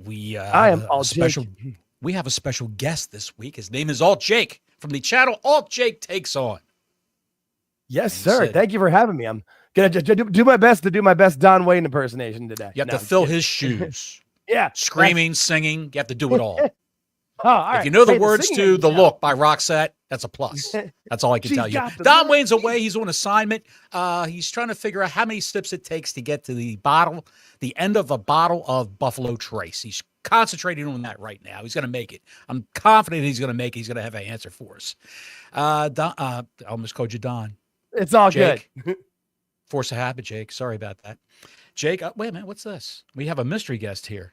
I am AltJake. We have a special guest this week. His name is AltJake from the channel AltJake Takes On. Yes, sir. Thank you for having me. I'm gonna do my best to do my best Don Wayne impersonation today. You have to fill his shoes. Yeah, screaming, singing. You have to do it all. All right. If you know the words to The Look by Roxette, that's a plus. That's all I can tell you. Don Wayne's away. He's on assignment. He's trying to figure out how many sips it takes to get to the end of a bottle of Buffalo Trace. He's concentrating on that right now. He's going to make it. I'm confident he's going to make it. He's going to have an answer for us. Don, I almost called you Don. It's all Jake. good. Force of habit, Jake. Sorry about that. Jake, wait a minute. What's this? We have a mystery guest here.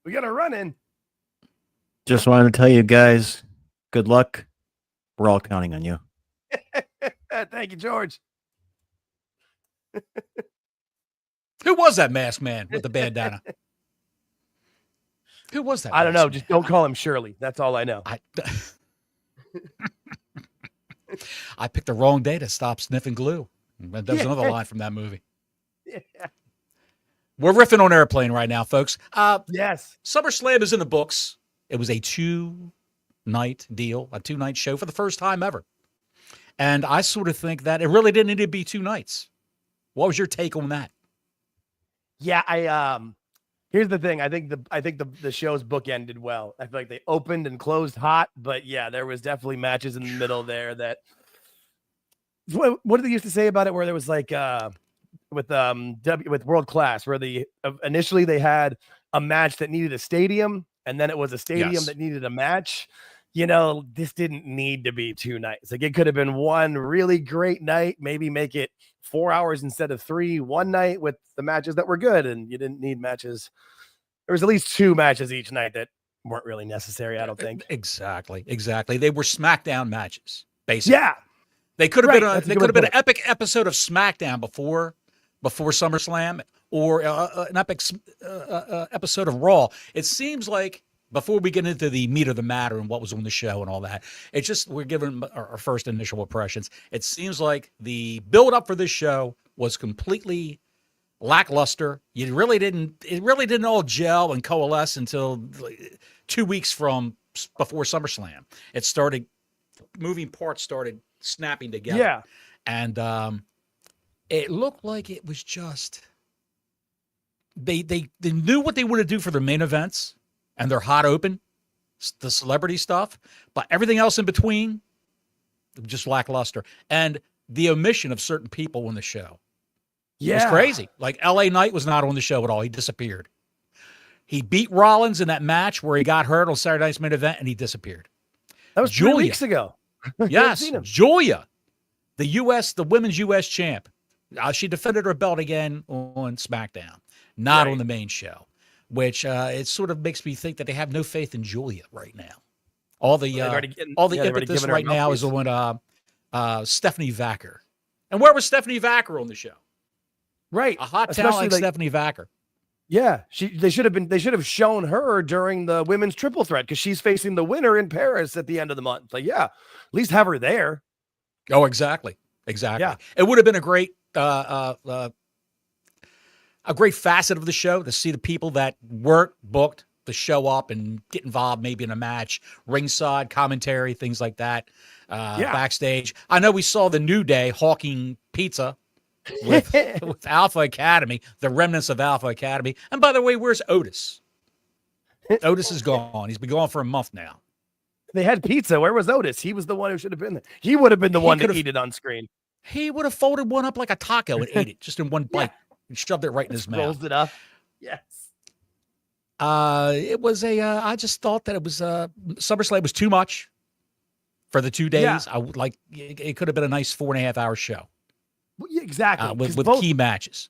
We got a run-in. Just wanted to tell you guys, good luck. We're all counting on you. Thank you, George. Who was that masked man with the bandana? Who was that? I don't know. Just don't call him Shirley. That's all I know. I picked the wrong day to stop sniffing glue. That was another line from that movie. Yeah. We're riffing on Airplane right now, folks. Yes. SummerSlam is in the books. It was a 2-night deal, a 2-night show for the first time ever. And I sort of think that it really didn't need to be 2 nights. What was your take on that? Yeah, here's the thing. I think the show's book ended well. I feel like they opened and closed hot, but yeah, there was definitely matches in the middle there that what did they used to say about it, where there was like with World Class, where initially they had a match that needed a stadium, and then it was a stadium that needed a match. You know, this didn't need to be 2 nights. Like, it could have been one really great night, maybe make it 4 hours instead of 3, one night with the matches that were good, and you didn't need matches. There was at least 2 matches each night that weren't really necessary, I don't think. Exactly. They were SmackDown matches, basically. Yeah. They could have been an epic episode of SmackDown before SummerSlam, or an epic episode of Raw. It seems like, before we get into the meat of the matter and what was on the show and all that, it's just we're giving our first initial impressions. It seems like the build-up for this show was completely lackluster. It really didn't all gel and coalesce until 2 weeks before SummerSlam. It started, moving parts started snapping together. Yeah. And it looked like it was just they knew what they wanted to do for their main events and their hot open, the celebrity stuff, but everything else in between, just lackluster. And the omission of certain people on the show was crazy. Like, LA Knight was not on the show at all. He disappeared. He beat Rollins in that match where he got hurt on Saturday Night's Main Event, and he disappeared. That was 3 weeks ago. Yes, Julia, the women's U.S. champ. She defended her belt again on SmackDown, not on the main show, which it sort of makes me think that they have no faith in Julia right now. All the impetus right now is on Stephanie Vacker. And where was Stephanie Vacker on the show? Right, a hot talent like Stephanie Vacker. Yeah, they should have shown her during the women's triple threat, because she's facing the winner in Paris at the end of the month. Like, yeah, at least have her there. Oh, exactly. Yeah. It would have been a great facet of the show to see the people that weren't booked to show up and get involved, maybe in a match, ringside commentary, things like that, backstage. I know we saw the New Day hawking pizza with Alpha Academy, the remnants of Alpha Academy. And by the way, where's Otis? Otis is gone. He's been gone for a month now. They had pizza. Where was Otis? He was the one who should have been there. He would have been the one to eat it on screen. He would have folded one up like a taco and ate it just in one bite and shoved it right in his mouth. Rolls it up. Yes. It was I just thought that it was SummerSlam was too much for the 2 days. Yeah. It could have been a nice 4.5 hour show. Well, yeah, exactly. With key matches.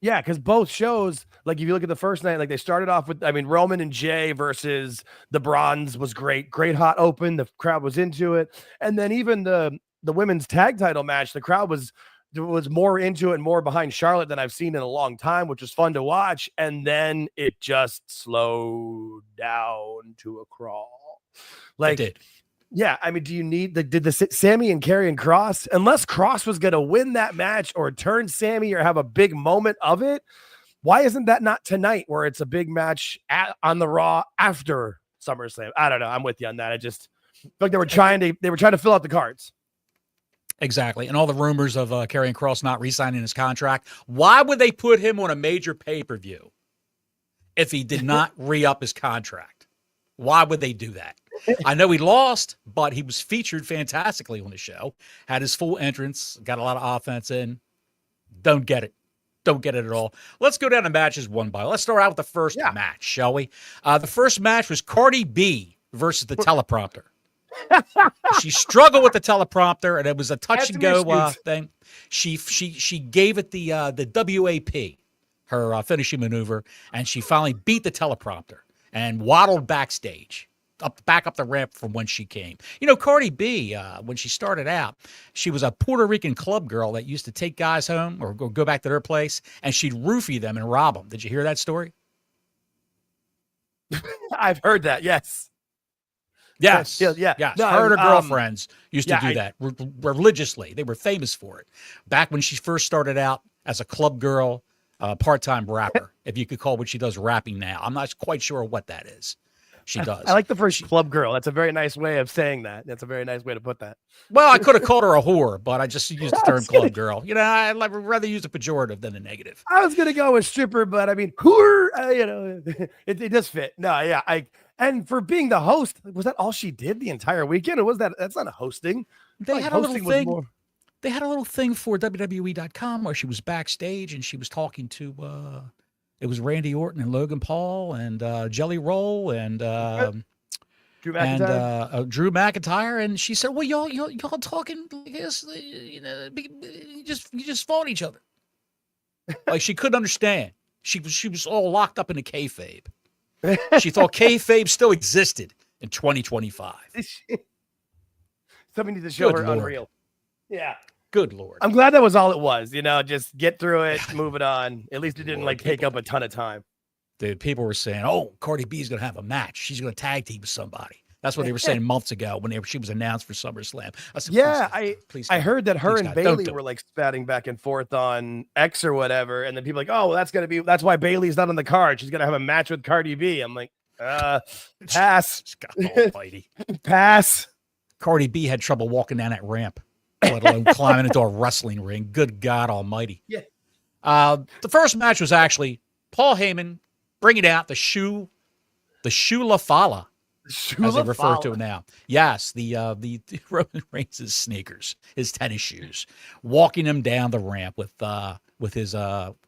Yeah, because both shows, like, if you look at the first night, like, they started off with, Roman and Jay versus the Bronze was great. Great hot open. The crowd was into it. And then even the women's tag title match, the crowd was more into it and more behind Charlotte than I've seen in a long time, which was fun to watch. And then it just slowed down to a crawl. Like, it did. Yeah, do you need did the Sami and Karrion Kross? Unless Kross was going to win that match or turn Sami or have a big moment of it, Why isn't that not tonight where it's a big match on the Raw after SummerSlam? I don't know. I'm with you on that. I just feel like they were trying to fill out the cards. Exactly. And all the rumors of Karrion Kross not re-signing his contract. Why would they put him on a major pay-per-view if he did not re-up his contract? Why would they do that? I know he lost, but he was featured fantastically on the show, had his full entrance, got a lot of offense in. Don't get it. Don't get it at all. Let's go down to matches one by one. Let's start out with the first match, shall we? The first match was Cardi B versus the teleprompter. She struggled with the teleprompter, and it was a touch and go thing. She gave it the WAP, her finishing maneuver, and she finally beat the teleprompter and waddled backstage. Back up the ramp from when she came. You know, Cardi B, when she started out, she was a Puerto Rican club girl that used to take guys home or go back to their place, and she'd roofie them and rob them. Did you hear that story? I've heard that, yes. Yes. Yeah. Yes. No, her and her girlfriends used to do that religiously. They were famous for it. Back when she first started out as a club girl, part-time rapper, if you could call what she does rapping now. I'm not quite sure what that is. She does. I like the first club girl. That's a very nice way of saying that. That's a very nice way to put that. Well, I could have called her a whore, but I just used the term club girl. You know, I'd rather use a pejorative than a negative. I was going to go with stripper, but I mean, whore, you know, it does fit. No, yeah. And for being the host, was that all she did the entire weekend? Or was that's not a hosting? They had a little thing. They had a little thing for WWE.com where she was backstage and she was talking to, it was Randy Orton and Logan Paul and Jelly Roll and Drew McIntyre. Drew McIntyre, and she said, "Well, y'all talking like this, you know, you just fought each other." Like she couldn't understand. She was all locked up in the kayfabe. She thought kayfabe still existed in 2025. Somebody needs to show her Unreal. Yeah. Good Lord. I'm glad that was all it was. You know, just get through it, move it on. At least it didn't take up a ton of time. Dude, people were saying, "Oh, Cardi B is going to have a match. She's going to tag team with somebody." That's what they were saying months ago when she was announced for SummerSlam. I said, please I heard that her and Bailey were like spatting back and forth on X or whatever, and then people like, "Oh, well, that's why Bailey's not on the card. She's going to have a match with Cardi B." I'm like, pass. Almighty. Pass. Cardi B had trouble walking down that ramp, let alone climbing into a wrestling ring. Good God Almighty. Yeah. The first match was actually Paul Heyman bringing out the Shoe La Fala, as they refer to it now. Yes, the Roman Reigns' sneakers, his tennis shoes, walking him down the ramp with his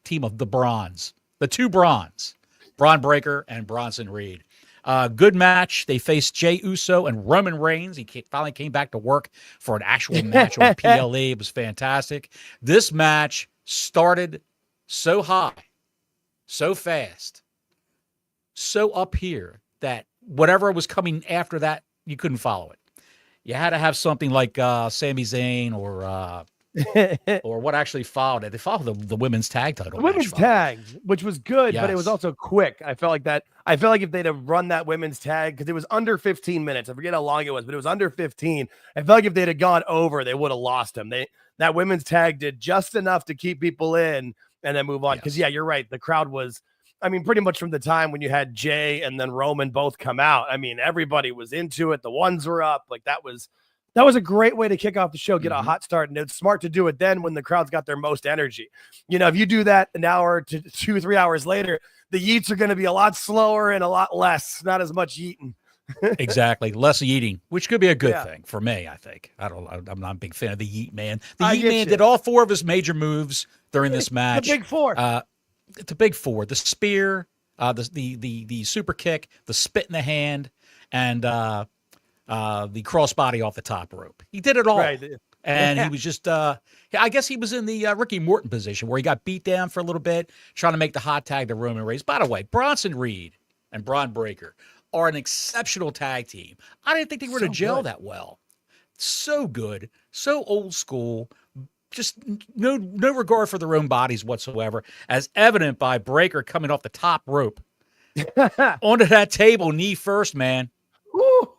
team of the two Bronze, Braun Breaker and Bronson Reed. Good match. They faced Jey Uso and Roman Reigns. He finally came back to work for an actual match on PLE. It was fantastic. This match started so high, so fast, so up here that whatever was coming after that, you couldn't follow it. You had to have something like Sami Zayn or what actually followed it. They followed the women's tag title. The women's tag, which was good, but it was also quick. I felt like if they'd have run that women's tag, because it was under 15 minutes. I forget how long it was, but it was under 15. I felt like if they'd have gone over, they would have lost him. That women's tag did just enough to keep people in and then move on. Because you're right. The crowd was, I mean, pretty much from the time when you had Jay and then Roman both come out. I mean, everybody was into it. The ones were up. Like that was a great way to kick off the show, get a hot start. And it's smart to do it then when the crowd's got their most energy. You know, if you do that an hour to 2-3 hours later, the yeets are going to be a lot slower and a lot less, not as much yeeting. Exactly. Less yeeting, which could be a good thing for me, I think. I'm not a big fan of the Yeet Man. The Yeet Man did all four of his major moves during this match. The big four. The big four. The spear, the super kick, the spit in the hand, and the crossbody off the top rope. He did it all. Right. And he was just, I guess he was in the Ricky Morton position where he got beat down for a little bit, trying to make the hot tag to Roman Reigns. By the way, Bronson Reed and Braun Breaker are an exceptional tag team. I didn't think they were to gel that well. So good, so old school, just no regard for their own bodies whatsoever, as evident by Breaker coming off the top rope onto that table, knee first, man. Woo.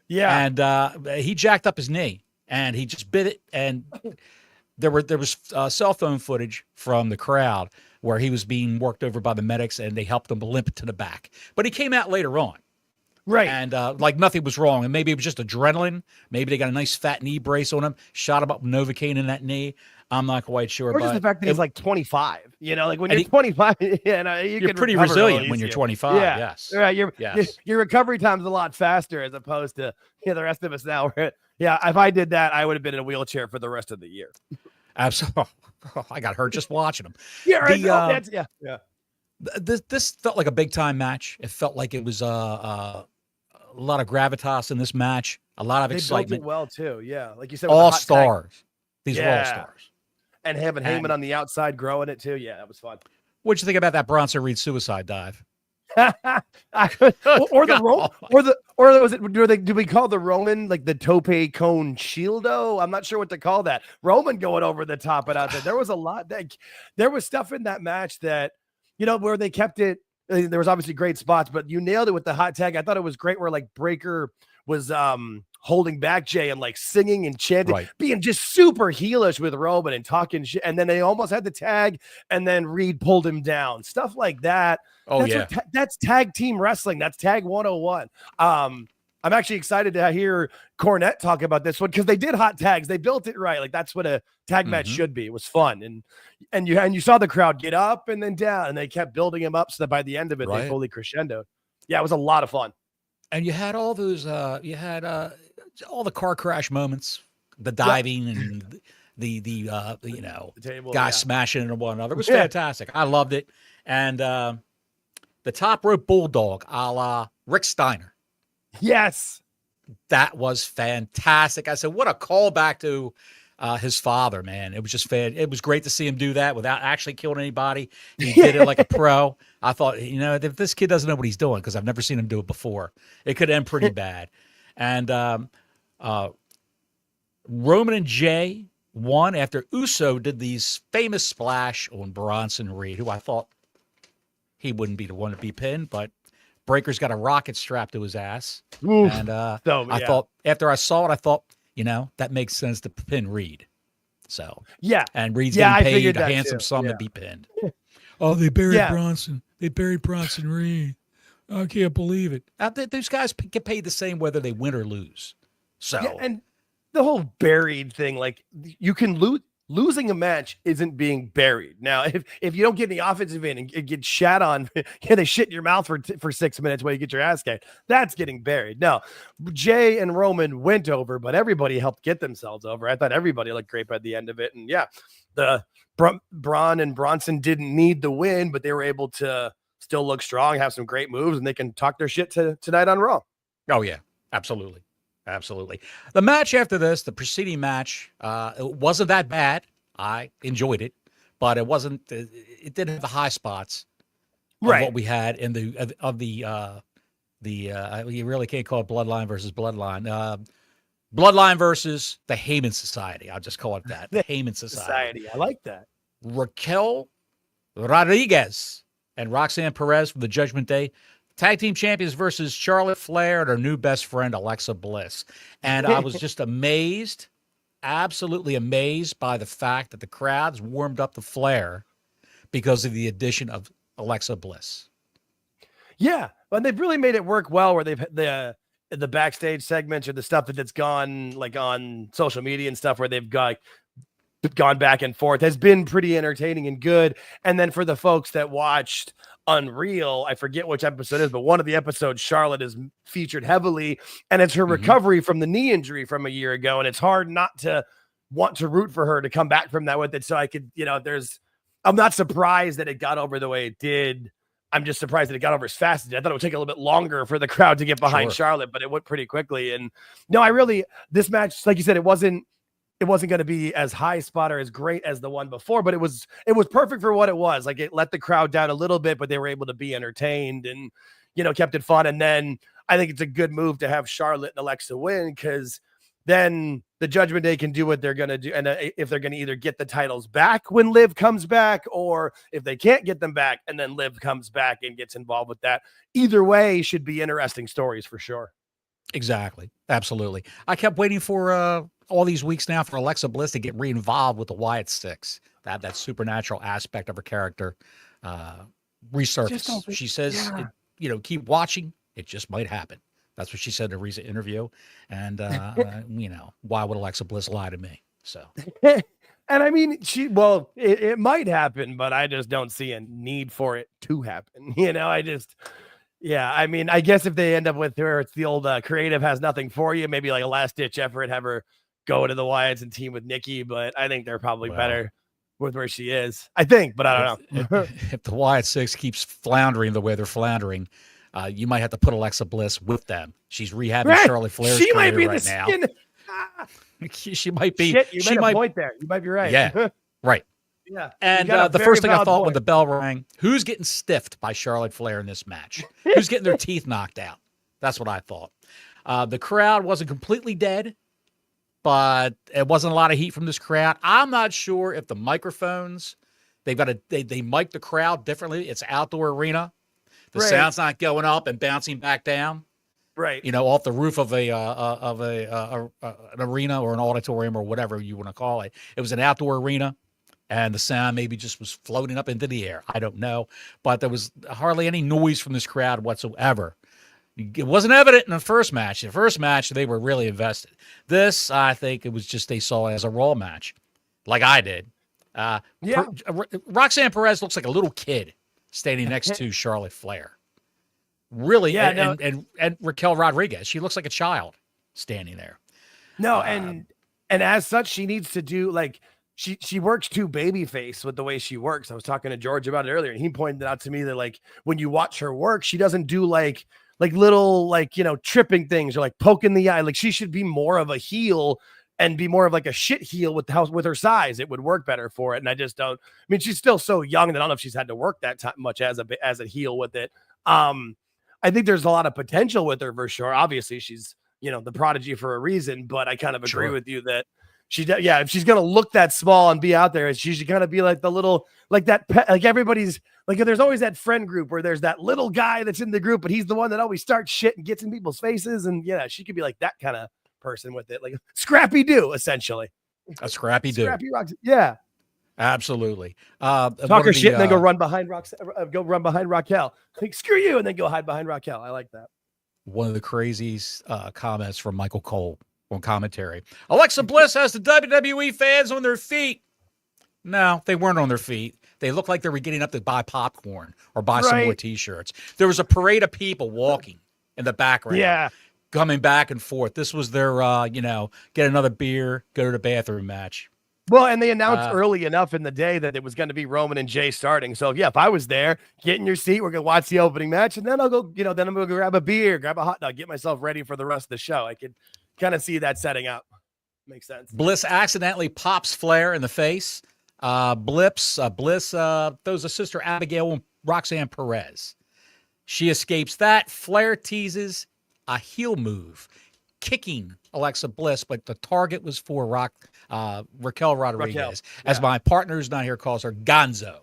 Yeah. And he jacked up his knee and he just bit it. And there was cell phone footage from the crowd where he was being worked over by the medics and they helped him limp to the back. But he came out later on. Right. And like nothing was wrong. And maybe it was just adrenaline. Maybe they got a nice fat knee brace on him, shot him up with Novocaine in that knee. I'm not quite sure. Or just the fact that he's like 25. You know, like when you're 25, you're pretty resilient when you're 25. Yeah. Yes. Right. Yes. Your recovery time's a lot faster as opposed to the rest of us now. Yeah. If I did that, I would have been in a wheelchair for the rest of the year. Absolutely. I got hurt just watching him. Yeah. Right. Yeah. This felt like a big time match. It felt like it was a lot of gravitas in this match, a lot of excitement. They built it well too. Yeah, like you said, all stars. These were all stars. And having Heyman on the outside growing it too. Yeah, that was fun. What'd you think about that Bronson Reed suicide dive? or was it? Do we call the Roman like the tope con shieldo? I'm not sure what to call that. Roman going over the top and out there. There was a lot. There was stuff in that match that where they kept it. There was obviously great spots, but you nailed it with the hot tag. I thought it was great where like Breaker was holding back Jay and like singing and chanting, being just super heelish with Roman and talking shit. And then they almost had the tag and then Reed pulled him down. Stuff like that. Oh, That's tag team wrestling. That's tag 101. I'm actually excited to hear Cornette talk about this one because they did hot tags. They built it right. Like that's what a tag match should be. It was fun. And you saw the crowd get up and then down and they kept building him up so that by the end of it, they fully crescendoed. Yeah, it was a lot of fun. And you had all those, all the car crash moments, the diving and the table, guys smashing into one another. It was fantastic. I loved it. And the top rope bulldog a la Rick Steiner. Yes. That was fantastic. I said, what a callback to his father, man. It was just it was great to see him do that without actually killing anybody. He did it like a pro. I thought, if this kid doesn't know what he's doing, because I've never seen him do it before, it could end pretty bad. And Roman and Jay won after Uso did these famous splash on Bronson Reed, who I thought he wouldn't be the one to be pinned, but Breaker's got a rocket strapped to his ass. Oof. And I thought, after I saw it, I thought, that makes sense to pin Reed. So, and Reed's getting paid a handsome sum to be pinned. Oh, they buried Bronson. They buried Bronson Reed. I can't believe it. Those guys get paid the same whether they win or lose. So, and the whole buried thing, like you can losing a match isn't being buried. Now, if you don't get any offensive in and get shat on, they shit in your mouth for 6 minutes while you get your ass kicked. That's getting buried. No, Jay and Roman went over, but everybody helped get themselves over. I thought everybody looked great by the end of it. And the Braun and Bronson didn't need the win, but they were able to still look strong, have some great moves, and they can talk their shit tonight on Raw. Oh, yeah, absolutely. Absolutely. The match after this, the preceding match, it wasn't that bad. I enjoyed it, but it wasn't. It didn't have the high spots of what we had in the you really can't call it Bloodline versus Bloodline. Bloodline versus the Heyman Society. I'll just call it that. The Heyman Society. I like that. Raquel Rodriguez and Roxanne Perez from the Judgment Day. Tag team champions versus Charlotte Flair and her new best friend, Alexa Bliss. And I was just amazed, absolutely amazed by the fact that the crowds warmed up to Flair because of the addition of Alexa Bliss. Yeah, but they've really made it work well where they've the backstage segments or the stuff that's gone like on social media and stuff where they've gone back and forth has been pretty entertaining and good. And then for the folks that watched Unreal, I forget which episode it is, but one of the episodes Charlotte is featured heavily, and it's her recovery from the knee injury from a year ago, and it's hard not to want to root for her to come back from that with it. So I could, I'm not surprised that it got over the way it did. I'm just surprised that it got over as fast as it did. I thought it would take a little bit longer for the crowd to get behind Charlotte, but it went pretty quickly. And no, this match, like you said, it wasn't going to be as high spot or as great as the one before, but it was perfect for what it was. Like it let the crowd down a little bit, but they were able to be entertained and, kept it fun. And then I think it's a good move to have Charlotte and Alexa win, because then the Judgment Day can do what they're going to do. And if they're going to either get the titles back when Liv comes back, or if they can't get them back and then Liv comes back and gets involved with that, either way should be interesting stories for sure. Exactly. Absolutely. I kept waiting for all these weeks now for Alexa Bliss to get re-involved with the Wyatt Six. That supernatural aspect of her character Just don't resurface. think, She says, yeah. keep watching. It just might happen. That's what she said in a recent interview. And, why would Alexa Bliss lie to me? So, And I mean, it might happen, but I just don't see a need for it to happen. Yeah, I mean, I guess if they end up with her, it's the old creative has nothing for you. Maybe like a last ditch effort, have her go to the Wyatts and team with Nikki. But I think they're probably better with where she is. I think, but I don't know. If the Wyatt Six keeps floundering the way they're floundering, you might have to put Alexa Bliss with them. She's rehabbing Charlotte Flair's She might be career the right skin. now. She might be. Shit, you she made might, a point there. You might be right. Yeah, right. Yeah. And the first thing I thought when the bell rang, who's getting stiffed by Charlotte Flair in this match? Who's getting their teeth knocked out? That's what I thought. The crowd wasn't completely dead, but it wasn't a lot of heat from this crowd. I'm not sure if the microphones, they mic the crowd differently. It's outdoor arena. The sound's not going up and bouncing back down. Right. Off the roof of an arena or an auditorium or whatever you want to call it. It was an outdoor arena. And the sound maybe just was floating up into the air. I don't know. But there was hardly any noise from this crowd whatsoever. It wasn't evident in the first match. The first match, they were really invested. This, I think it was just they saw it as a Raw match, like I did. Roxanne Perez looks like a little kid standing next to Charlotte Flair. Really, and Raquel Rodriguez. She looks like a child standing there. No, and as such, she needs to do like – She works too babyface with the way she works. I was talking to George about it earlier, and he pointed out to me that like when you watch her work, she doesn't do like little tripping things or like poking the eye. Like she should be more of a heel and be more of like a shit heel with her size. It would work better for it. And I just don't. I mean, she's still so young that I don't know if she's had to work that much as a heel with it. I think there's a lot of potential with her for sure. Obviously, she's the prodigy for a reason, but I kind of agree with you that. If she's gonna look that small and be out there, she should kind of be like the little, like that, like everybody's like. There's always that friend group where there's that little guy that's in the group, but he's the one that always starts shit and gets in people's faces. And she could be like that kind of person with it, like Scrappy Doo, essentially. A Scrappy Doo. Scrappy rocks. Yeah, absolutely. Talk her shit and then go run behind Raquel. Like screw you, and then go hide behind Raquel. I like that. One of the craziest comments from Michael Cole on commentary. Alexa Bliss has the WWE fans on their feet. No, they weren't on their feet. They looked like they were getting up to buy popcorn or buy some more T-shirts. There was a parade of people walking in the background, coming back and forth. This was their, get another beer, go to the bathroom match. Well, and they announced early enough in the day that it was going to be Roman and Jay starting. So, if I was there, get in your seat, we're going to watch the opening match, and then I'll go, then I'm going to grab a beer, grab a hot dog, get myself ready for the rest of the show. I could kind of see that setting up. Makes sense. Bliss accidentally pops Flair in the face. Bliss throws a sister Abigail and Roxanne Perez. She escapes that. Flair teases a heel move, kicking Alexa Bliss, but the target was for Raquel Rodriguez, as my partner who's not here calls her Gonzo.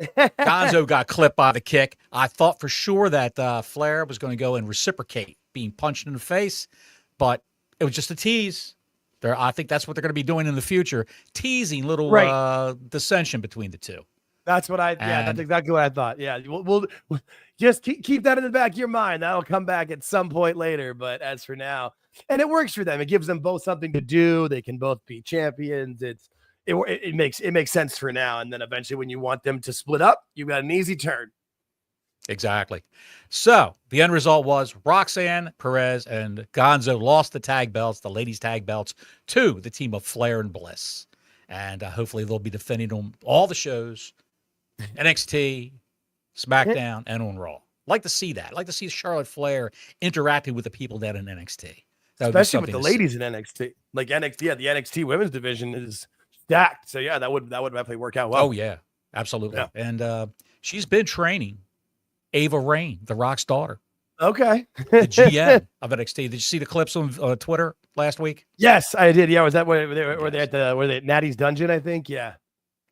Gonzo got clipped by the kick. I thought for sure that Flair was going to go and reciprocate being punched in the face, but it was just a tease. I think that's what they're going to be doing in the future, teasing little dissension between the two. That's what that's exactly what I thought. Yeah, we'll just keep that in the back of your mind. That'll come back at some point later. But as for now, and it works for them. It gives them both something to do. They can both be champions. It makes sense for now. And then eventually, when you want them to split up, you've got an easy turn. Exactly. So the end result was Roxanne Perez and Gonzo lost the tag belts, the ladies' tag belts, to the team of Flair and Bliss. And hopefully they'll be defending on all the shows, NXT, SmackDown, and on Raw. Like to see that. Like to see Charlotte Flair interacting with the people down in NXT. Especially with the ladies in NXT. Like NXT, the NXT women's division is stacked. So that would definitely work out well. Oh yeah, absolutely. Yeah. And she's been training Ava Raine, The Rock's daughter. Okay. The GM of NXT. Did you see the clips on Twitter last week? Yes, I did. Yeah, was that were they at Natty's dungeon? I think. Yeah,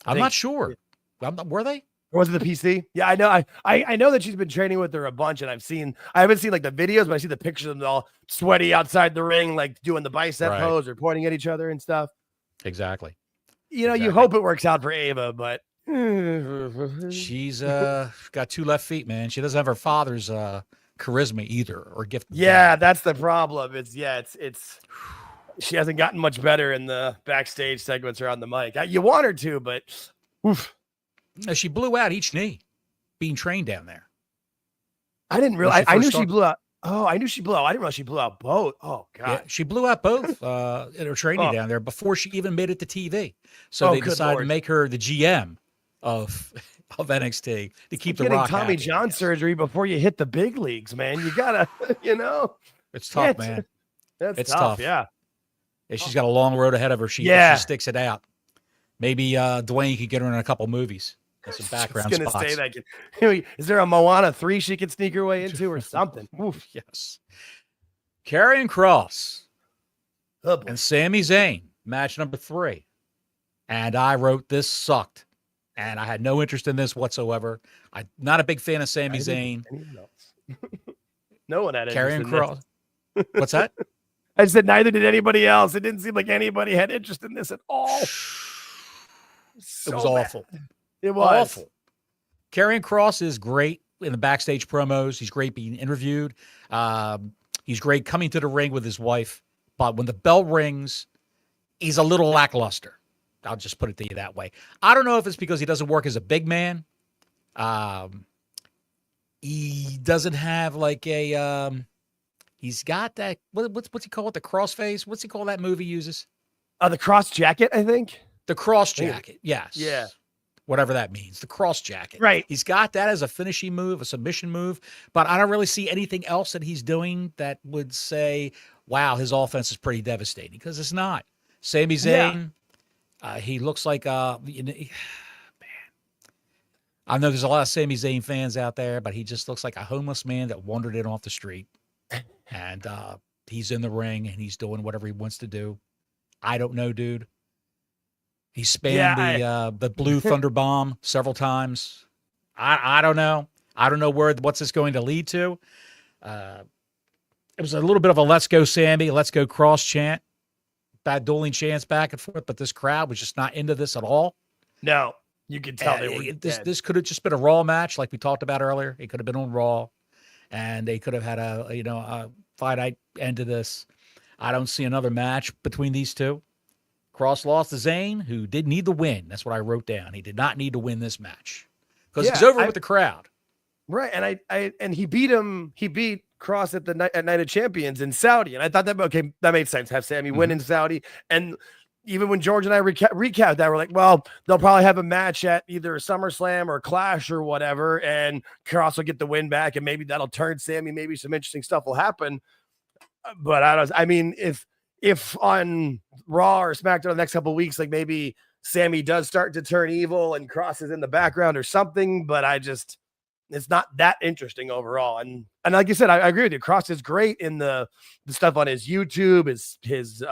I'm not sure. Were they? Or was it the PC? Yeah, I know. I know that she's been training with her a bunch, and I haven't seen like the videos, but I see the pictures of them all sweaty outside the ring, like doing the bicep pose or pointing at each other and stuff. Exactly. You know, you hope it works out for Ava, but she's got 2 left feet, man. She doesn't have her father's charisma either, or gift. Yeah, that's the problem. It's she hasn't gotten much better in the backstage segments or on the mic. You want her to, but oof. She blew out each knee being trained down there. I didn't realize. I knew she blew out. Oh, I knew she blew out. I didn't realize she blew out both. Oh, God. Yeah, she blew out both in her training down there before she even made it to TV. So they decided to make her the GM of NXT to keep the Rock Tommy happy, John surgery before you hit the big leagues, man. You gotta, it's tough, man. It's tough. Yeah. She's got a long road ahead of her. She sticks it out. Maybe Dwayne could get her in a couple movies and some background spots. I was gonna say that. Is there a Moana 3 she could sneak her way into or something? Oof. Yes. Karrion Kross and Sami Zayn, match number 3. And I wrote this sucked. And I had no interest in this whatsoever. I'm not a big fan of Sami Zayn. No one had Karrion Kross. What's that? I said neither did anybody else. It didn't seem like anybody had interest in this at all. It was awful. It was awful. Karrion Kross is great in the backstage promos. He's great being interviewed. He's great coming to the ring with his wife. But when the bell rings, he's a little lackluster. I'll just put it to you that way. I don't know if it's because he doesn't work as a big man. He doesn't have like a he's got that what's he call it? The cross face? What's he call that movie he uses? The cross jacket, I think. The cross jacket. Yes. Yeah. Whatever that means. The cross jacket. Right. He's got that as a finishing move, a submission move, but I don't really see anything else that he's doing that would say, wow, his offense is pretty devastating, because it's not. Sami Zayn, he looks like man. I know there's a lot of Sami Zayn fans out there, but he just looks like a homeless man that wandered in off the street. And he's in the ring and he's doing whatever he wants to do. I don't know, dude. He spanned the blue thunder bomb several times. I don't know. I don't know what's this going to lead to. It was a little bit of a "Let's go, Sami, let's go, Kross" chant. Bad dueling chants back and forth, but this crowd was just not into this at all. No, you could tell they were. This could have just been a Raw match, like we talked about earlier. It could have been on Raw, and they could have had a finite end to this. I don't see another match between these two. Kross lost to Zayn, who did need the win. That's what I wrote down. He did not need to win this match because he's over with the crowd. Right, and he beat him. He beat Kross at Night of Champions in Saudi, and I thought that made sense. Have Sami win in Saudi, and even when George and I recapped that, we're like, well, they'll probably have a match at either SummerSlam or Clash or whatever, and Kross will get the win back, and maybe that'll turn Sami. Maybe some interesting stuff will happen. But if on Raw or SmackDown the next couple of weeks, like maybe Sami does start to turn evil and Kross is in the background or something, but it's not that interesting overall. And like you said, I agree with you. Kross is great in the stuff on his YouTube, his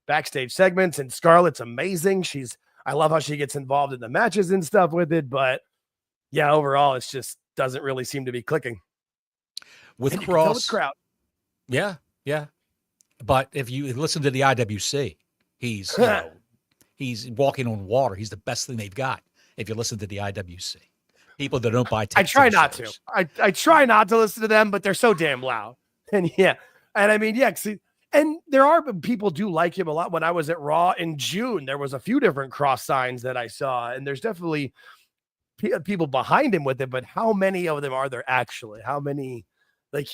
backstage segments, and Scarlett's amazing. I love how she gets involved in the matches and stuff with it, but yeah, overall, it just doesn't really seem to be clicking. With Kross, crowd. Yeah. But if you listen to the IWC, he's walking on water. He's the best thing they've got. If you listen to the IWC, people that don't buy tickets. I try not to. I try not to listen to them, but they're so damn loud. And and there are people do like him a lot. When I was at Raw in June, there was a few different Kross signs that I saw, and there's definitely people behind him with it. But how many of them are there actually? How many? The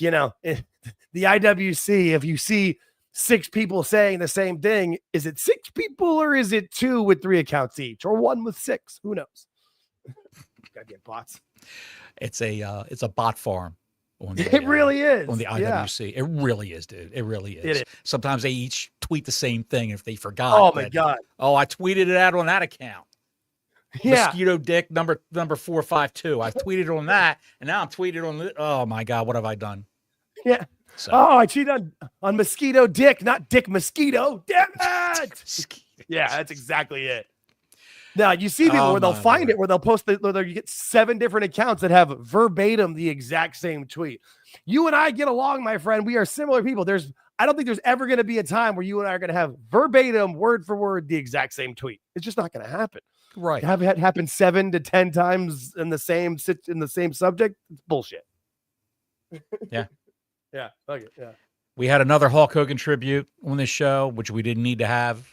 IWC, if you see 6 people saying the same thing, is it 6 people or is it 2 with 3 accounts each or 1 with 6? Who knows? Gotta get bots. It's a bot farm. It really is on the IWC. Yeah. It really is, dude. It really is. Sometimes they each tweet the same thing if they forgot. Oh my God. Oh, I tweeted it out on that account. Yeah. Mosquito Dick number 452. I tweeted on that, and now I'm tweeted on. Oh my God, what have I done? Yeah. So. Oh, I cheated on Mosquito Dick, not Dick Mosquito. Damn it! Yeah, that's exactly it. Now you see people where they'll find it, where they'll post where you get 7 different accounts that have verbatim the exact same tweet. You and I get along, my friend. We are similar people. I don't think there's ever going to be a time where you and I are going to have verbatim, word for word, the exact same tweet. It's just not going to happen. Right. To have it happen 7 to 10 times in the same subject, it's bullshit. Yeah. Yeah. Okay. Yeah. We had another Hulk Hogan tribute on this show, which we didn't need to have.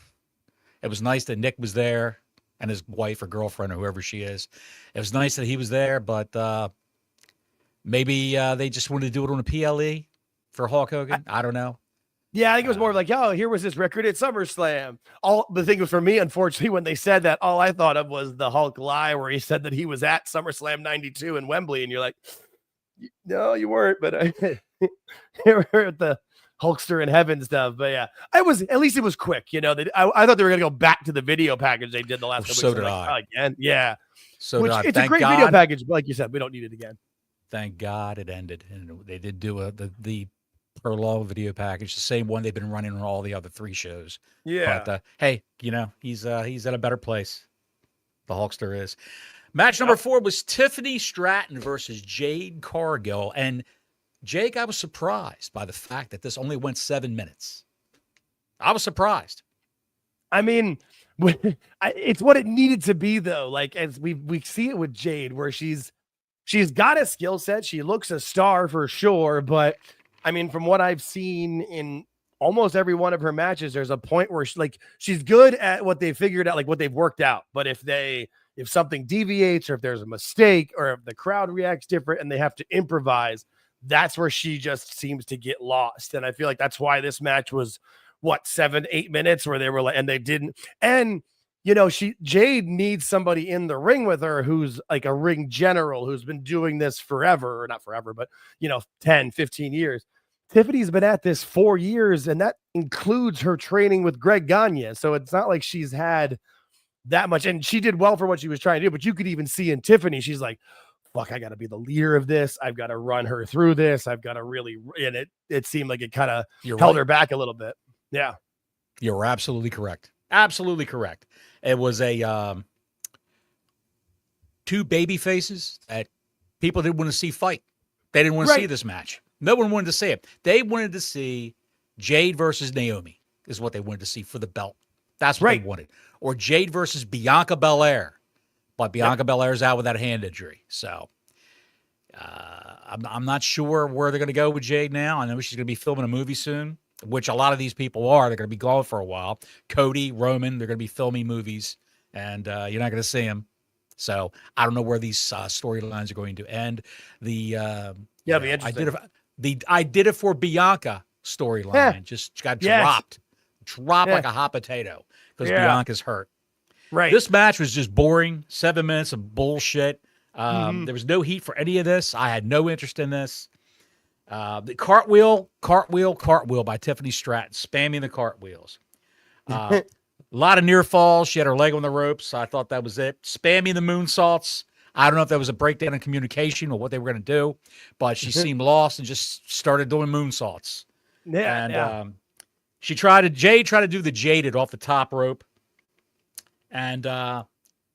It was nice that Nick was there and his wife or girlfriend or whoever she is. It was nice that he was there, but maybe they just wanted to do it on a PLE for Hulk Hogan. I don't know. Yeah, I think it was more like, oh, here was this record at SummerSlam. All the thing was for me, unfortunately, when they said that, all I thought of was the Hulk lie where he said that he was at SummerSlam 92 in Wembley, and you're like, no, you weren't, but you were at the Hulkster in heaven stuff. But yeah, at least it was quick. I thought they were gonna go back to the video package they did the last couple so weeks. did I. I. Again, yeah. So did I. It's a great video package, but like you said, we don't need it again. Thank God it ended, and they did do the prologue video package, the same one they've been running on all the other 3 shows. Yeah. But hey, he's at a better place. The Hulkster is. Match number 4 was Tiffany Stratton versus Jade Cargill, and Jake, I was surprised by the fact that this only went 7 minutes. I was surprised. I mean, it's what it needed to be, though. Like, as we see it with Jade, where she's got a skill set, she looks a star for sure, but I mean, from what I've seen in almost every one of her matches, there's a point where she's good at what they figured out, like what they've worked out. But if something deviates, or if there's a mistake, or if the crowd reacts different and they have to improvise, that's where she just seems to get lost. And I feel like that's why this match was 7-8 minutes where they were like, and they didn't. And Jade needs somebody in the ring with her who's like a ring general who's been doing this forever, or not forever, but 10, 15 years. Tiffany's been at this 4 years, and that includes her training with Greg Gagne. So it's not like she's had that much, and she did well for what she was trying to do, but you could even see in Tiffany, she's like, fuck, I got to be the leader of this. I've got to run her through this. I've got to really, and it seemed like it kind of held her back a little bit. Yeah. You're absolutely correct. Absolutely correct. It was a 2 baby faces that people didn't want to see fight. They didn't want to see this match. No one wanted to see it. They wanted to see Jade versus Naomi is what they wanted to see for the belt. That's what they wanted. Or Jade versus Bianca Belair. But Bianca Belair's out with that hand injury. So I'm not sure where they're going to go with Jade now. I know she's going to be filming a movie soon, which a lot of these people are. They're going to be gone for a while. Cody, Roman, they're going to be filming movies, and you're not going to see them. So I don't know where these storylines are going to end. Be interesting. I did it for Bianca storyline. Just got dropped like a hot potato because Bianca's hurt. Right. This match was just boring. 7 minutes of bullshit. There was no heat for any of this. I had no interest in this. The cartwheel by Tiffany Stratton, spamming the cartwheels. A lot of near falls. She had her leg on the ropes. I thought that was it. Spamming the moonsaults. I don't know if that was a breakdown in communication or what they were going to do, but she seemed lost and just started doing moonsaults. Jade tried to do the jaded off the top rope, and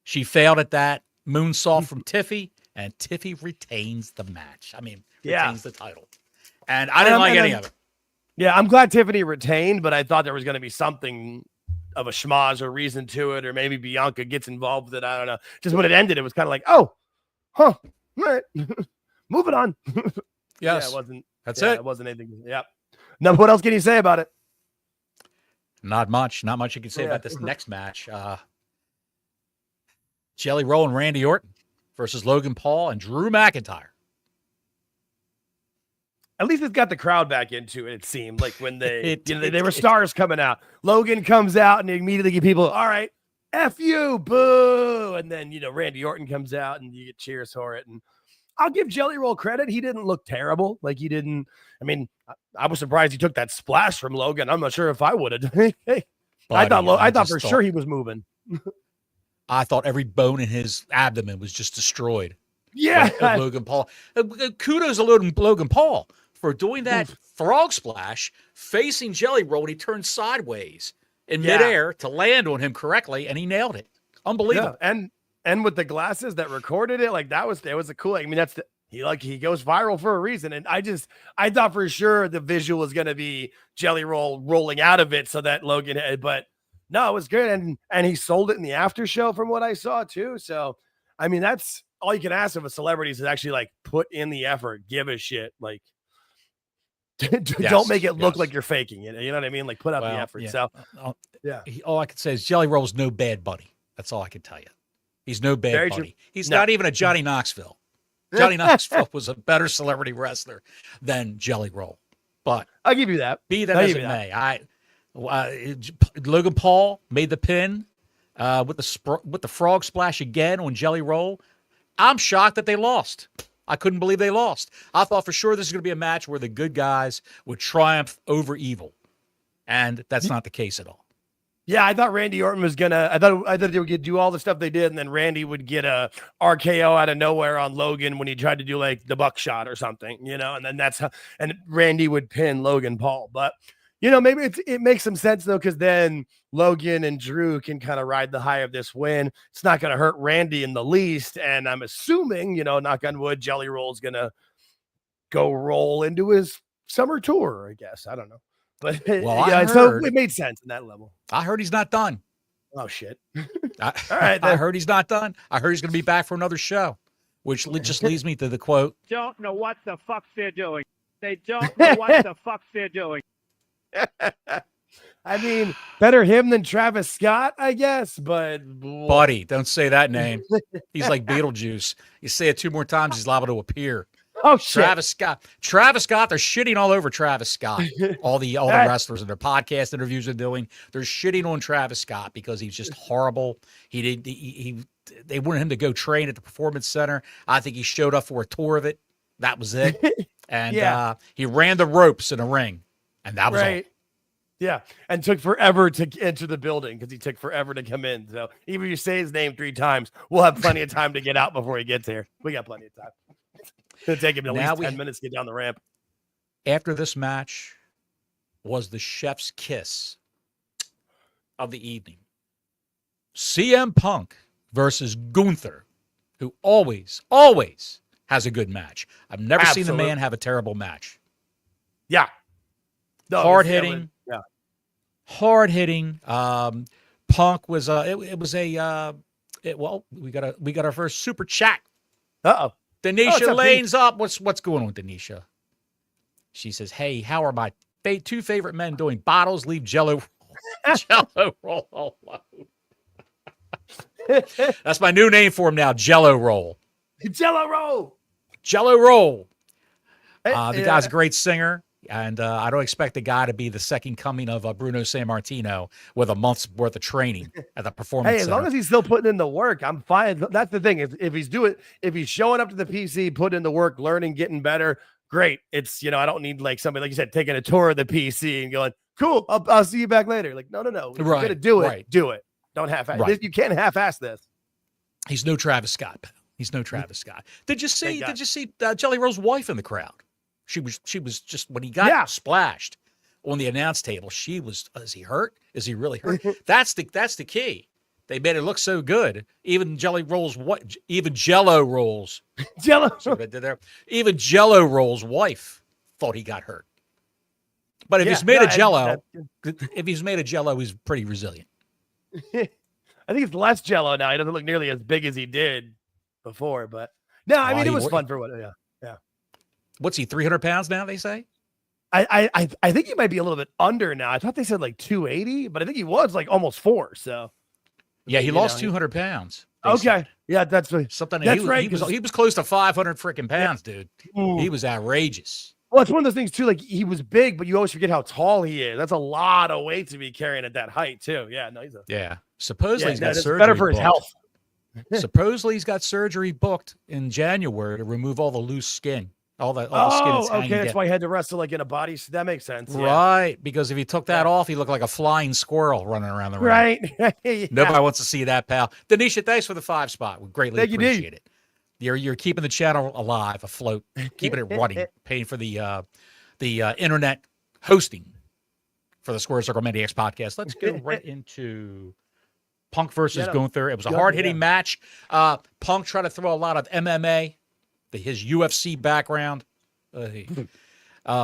she failed at that moonsault from Tiffy, and Tiffy retains the match. I mean, retains the title. And I didn't like any of it. Yeah, I'm glad Tiffany retained, but I thought there was going to be something of a schmoz or reason to it, or maybe Bianca gets involved with it. I don't know. Just when it ended, it was kind of like, oh, huh, all right. Moving on. Yes. It wasn't. That's it. It wasn't anything. Yep. Now, what else can you say about it? Not much. Not much you can say about this next match. Jelly Roll and Randy Orton versus Logan Paul and Drew McIntyre. At least it's got the crowd back into it. It seemed like when they were stars coming out. Logan comes out and they immediately get people, all right, F you, boo. And then, Randy Orton comes out and you get cheers for it. And I'll give Jelly Roll credit. He didn't look terrible. Like he didn't. I mean, I was surprised he took that splash from Logan. I'm not sure if I would have. I thought for sure he was moving. I thought every bone in his abdomen was just destroyed. Yeah. Logan Paul. Kudos to Logan Paul for doing that frog splash facing Jelly Roll when he turned sideways in midair to land on him correctly, and he nailed it. Unbelievable. Yeah, and with the glasses that recorded it, like it was a cool. I mean, he goes viral for a reason. And I thought for sure the visual was gonna be Jelly Roll rolling out of it so that Logan had, but no, it was good. And he sold it in the after show from what I saw too. So I mean, that's all you can ask of a celebrity is actually like put in the effort, give a shit, like don't make it look like you're faking it. You know what I mean? Like put out the effort. Yeah. So yeah. All I can say is Jelly Roll's no bad buddy. That's all I can tell you. He's no bad Very buddy. true. He's not even a Johnny Knoxville. Johnny Knoxville was a better celebrity wrestler than Jelly Roll. But I'll give you that. Be that as it may, Logan Paul made the pin with the frog splash again on Jelly Roll. I'm shocked that they lost. I couldn't believe they lost. I thought for sure this was going to be a match where the good guys would triumph over evil, and that's not the case at all. Yeah, I thought Randy Orton was gonna. I thought they would do all the stuff they did, and then Randy would get a RKO out of nowhere on Logan when he tried to do like the buckshot or something, you know. And then and Randy would pin Logan Paul. But you know, maybe it makes some sense though, because then Logan and Drew can kind of ride the high of this win. It's not going to hurt Randy in the least, and I'm assuming, you know, knock on wood, Jelly Roll's gonna go roll into his summer tour. I guess I don't know. But so it made sense in that level. I heard he's not done. Oh shit! All right, I heard he's not done. I heard he's going to be back for another show, which just leads me to the quote. Don't know what the fuck they're doing. They don't know what the fuck they're doing. I mean, better him than Travis Scott, I guess. But buddy, don't say that name. He's like Beetlejuice. You say it 2 more times, he's liable to appear. Oh shit! Travis Scott. They're shitting all over Travis Scott. All the wrestlers and their podcast interviews are doing. They're shitting on Travis Scott because he's just horrible. They wanted him to go train at the Performance Center. I think he showed up for a tour of it. That was it. And he ran the ropes in a ring, and that was all. Yeah, and took forever to enter the building because he took forever to come in. So even if you say his name 3 times, we'll have plenty of time to get out before he gets here. We got plenty of time. It'll take him at least 10 minutes to get down the ramp. After this match was the chef's kiss of the evening. CM Punk versus Gunther, who always has a good match. I've never seen the man have a terrible match. Yeah. No, hard-hitting. Yeah. Hard-hitting. Punk was we got our first super chat. Uh-oh. Denisha Lane's up. What's going on, Denisha? She says, "Hey, how are my 2 favorite men doing? Bottles leave Jello Roll alone." That's my new name for him now, Jello Roll. Jello Roll. Jello Roll. The guy's a great singer, and I don't expect the guy to be the second coming of Bruno Sammartino with a month's worth of training at the Performance Center. As long as he's still putting in the work, I'm fine. That's the thing. If he's showing up to the PC, putting in the work, learning, getting better, great. It's, you know, I don't need like somebody, like you said, taking a tour of the PC and going, cool, I'll see you back later. Like, no. If you're going to do it, do it. Don't half-ass. Right. You can't half-ass this. He's no Travis Scott. Did you see Jelly Roll's wife in the crowd? She was just, when he got splashed on the announce table, she was, is he hurt? Is he really hurt? That's the key. They made it look so good. Even Jello Roll's even Jello Roll's wife thought he got hurt. But if he's made of Jello, he's pretty resilient. I think it's less Jello now. He doesn't look nearly as big as he did before, but no, I mean, it was fun for what, yeah. What's he, 300 pounds now, they say? I think he might be a little bit under now. I thought they said like 280, but I think he was like almost 4. So yeah, he lost 200 pounds. Okay. Said. Yeah, that's right. He was close to 500 freaking pounds, dude. He was outrageous. Well, it's one of those things too. Like, he was big, but you always forget how tall he is. That's a lot of weight to be carrying at that height too. Yeah, no, supposedly he's got surgery. Better for his health. Supposedly he's got surgery booked in January to remove all the loose skin. All the skin that's hanging that's why he had to wrestle like in a body. That makes sense. Right, because if he took that off, he looked like a flying squirrel running around the ring. Right. Nobody wants to see that, pal. Denisha, thanks for the 5 spot. We greatly appreciate it. You're keeping the channel alive, afloat, keeping it running, paying for the internet hosting for the Square Circle Maniacs podcast. Let's go right into Punk versus Yeah, Gunther. It was a Gunther, hard-hitting yeah. match. Punk tried to throw a lot of MMA, his UFC background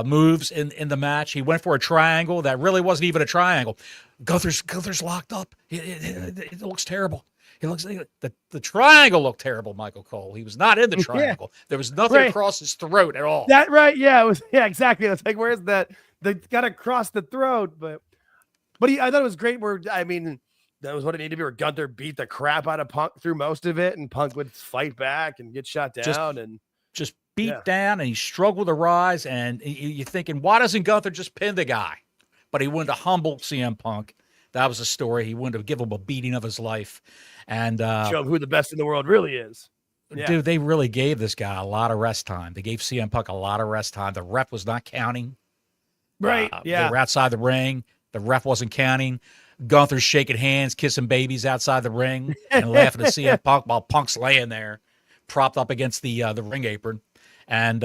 moves in the match. He went for a triangle that really wasn't even a triangle. Gunther's locked up. It looks terrible. It looks like the triangle looked terrible, Michael Cole. He was not in the triangle. There was nothing across his throat at all. That right? Yeah, it was. Yeah, exactly. It's like, where's that? They got to cross the throat, but I thought it was great. That was what it needed to be. Where Gunther beat the crap out of Punk through most of it, and Punk would fight back and get shot down just beat down, and he struggled to rise. And you're thinking, why doesn't Gunther just pin the guy? But he wanted to humble CM Punk. That was the story. He wanted to give him a beating of his life, and show him who the best in the world really is. Yeah. Dude, they really gave this guy a lot of rest time. They gave CM Punk a lot of rest time. The ref was not counting. Right. They were outside the ring. The ref wasn't counting. Gunther's shaking hands, kissing babies outside the ring, and laughing at CM Punk while Punk's laying there, propped up against the ring apron. And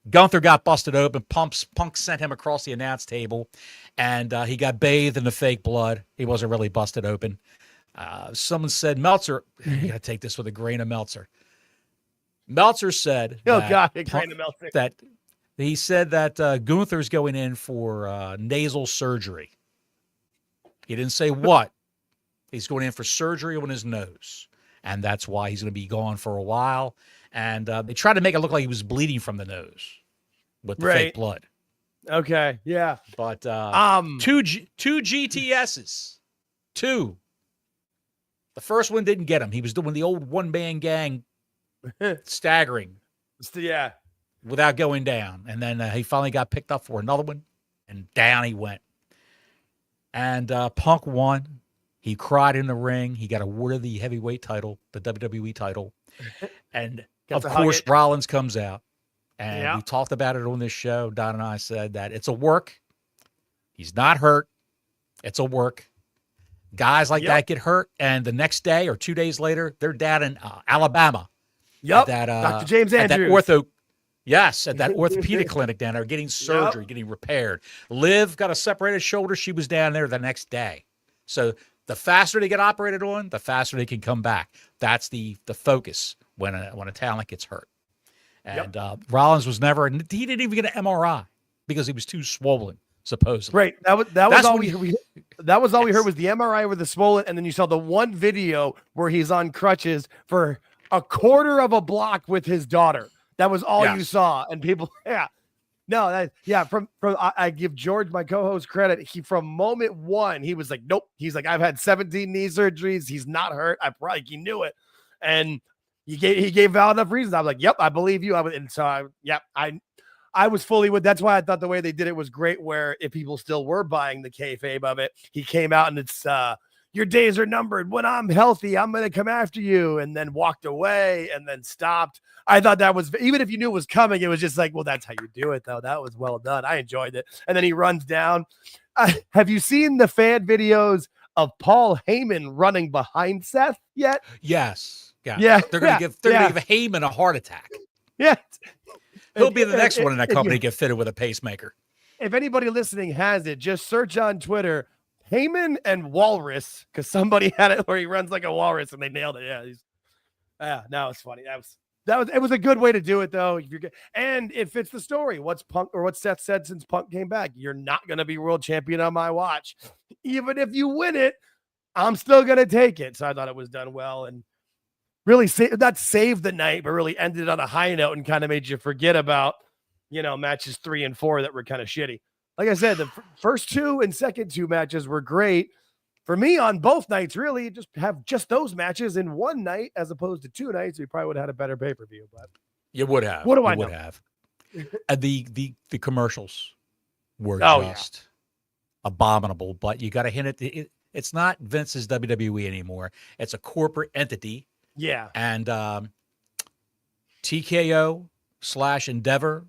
Gunther got busted open. Punk sent him across the announce table, and he got bathed in the fake blood. He wasn't really busted open. Someone said, Meltzer, you got to take this with a grain of Meltzer. Meltzer said that he said that Gunther's going in for nasal surgery. He didn't say what. He's going in for surgery on his nose, and that's why he's going to be gone for a while. And they tried to make it look like he was bleeding from the nose with the fake blood. Okay, yeah. But two GTSs. Two. The first one didn't get him. He was doing the old one-man gang staggering. Yeah. Without going down. And then he finally got picked up for another one, and down he went. And Punk won. He cried in the ring. He got awarded the heavyweight title, the WWE title. And, of course, Rollins comes out. And we talked about it on this show. Don and I said that it's a work. He's not hurt. It's a work. Guys like that get hurt, and the next day or 2 days later, they're down in Alabama. Yep. Dr. James Andrews. At that orthopedic clinic down there, getting surgery, getting repaired. Liv got a separated shoulder. She was down there the next day. So the faster they get operated on, the faster they can come back. That's the focus when a talent gets hurt. And Rollins was never. He didn't even get an MRI because he was too swollen, supposedly. Right. That was all we heard was the MRI with the swollen, and then you saw the one video where he's on crutches for a quarter of a block with his daughter. That was all you saw, and people, I give George, my co-host, credit. He, from moment one, he was like, nope. He's like, I've had 17 knee surgeries. He's not hurt. He knew it, and he gave valid enough reasons. I was like, yep, I believe you. I was fully with. That's why I thought the way they did it was great. Where if people still were buying the kayfabe of it, he came out and it's your days are numbered. When I'm healthy, I'm going to come after you, and then walked away and then stopped. I thought that was, even if you knew it was coming, it was just like, well, that's how you do it, though. That was well done. I enjoyed it. And then he runs down. Have you seen the fan videos of Paul Heyman running behind Seth yet? Yes. Yeah. They're going to give Heyman a heart attack. Yeah. He'll be the next one in that company to get fitted with a pacemaker. If anybody listening has it, just search on Twitter, Heyman and Walrus, because somebody had it where he runs like a walrus and they nailed it. Yeah. No, it's funny. It was a good way to do it, though. And it fits the story. What's Punk, or what Seth said since Punk came back? You're not going to be world champion on my watch. Even if you win it, I'm still going to take it. So I thought it was done well, and really not saved the night, but really ended on a high note and kind of made you forget about, matches 3 and 4 that were kind of shitty. Like I said, the first 2 and second 2 matches were great. For me, on both nights, really, just have just those matches in one night as opposed to 2 nights. We probably would have had a better pay-per-view. But you would have. What do I know? Would have. The commercials were just abominable. But you got to hint at it's not Vince's WWE anymore. It's a corporate entity. Yeah. And TKO/Endeavor,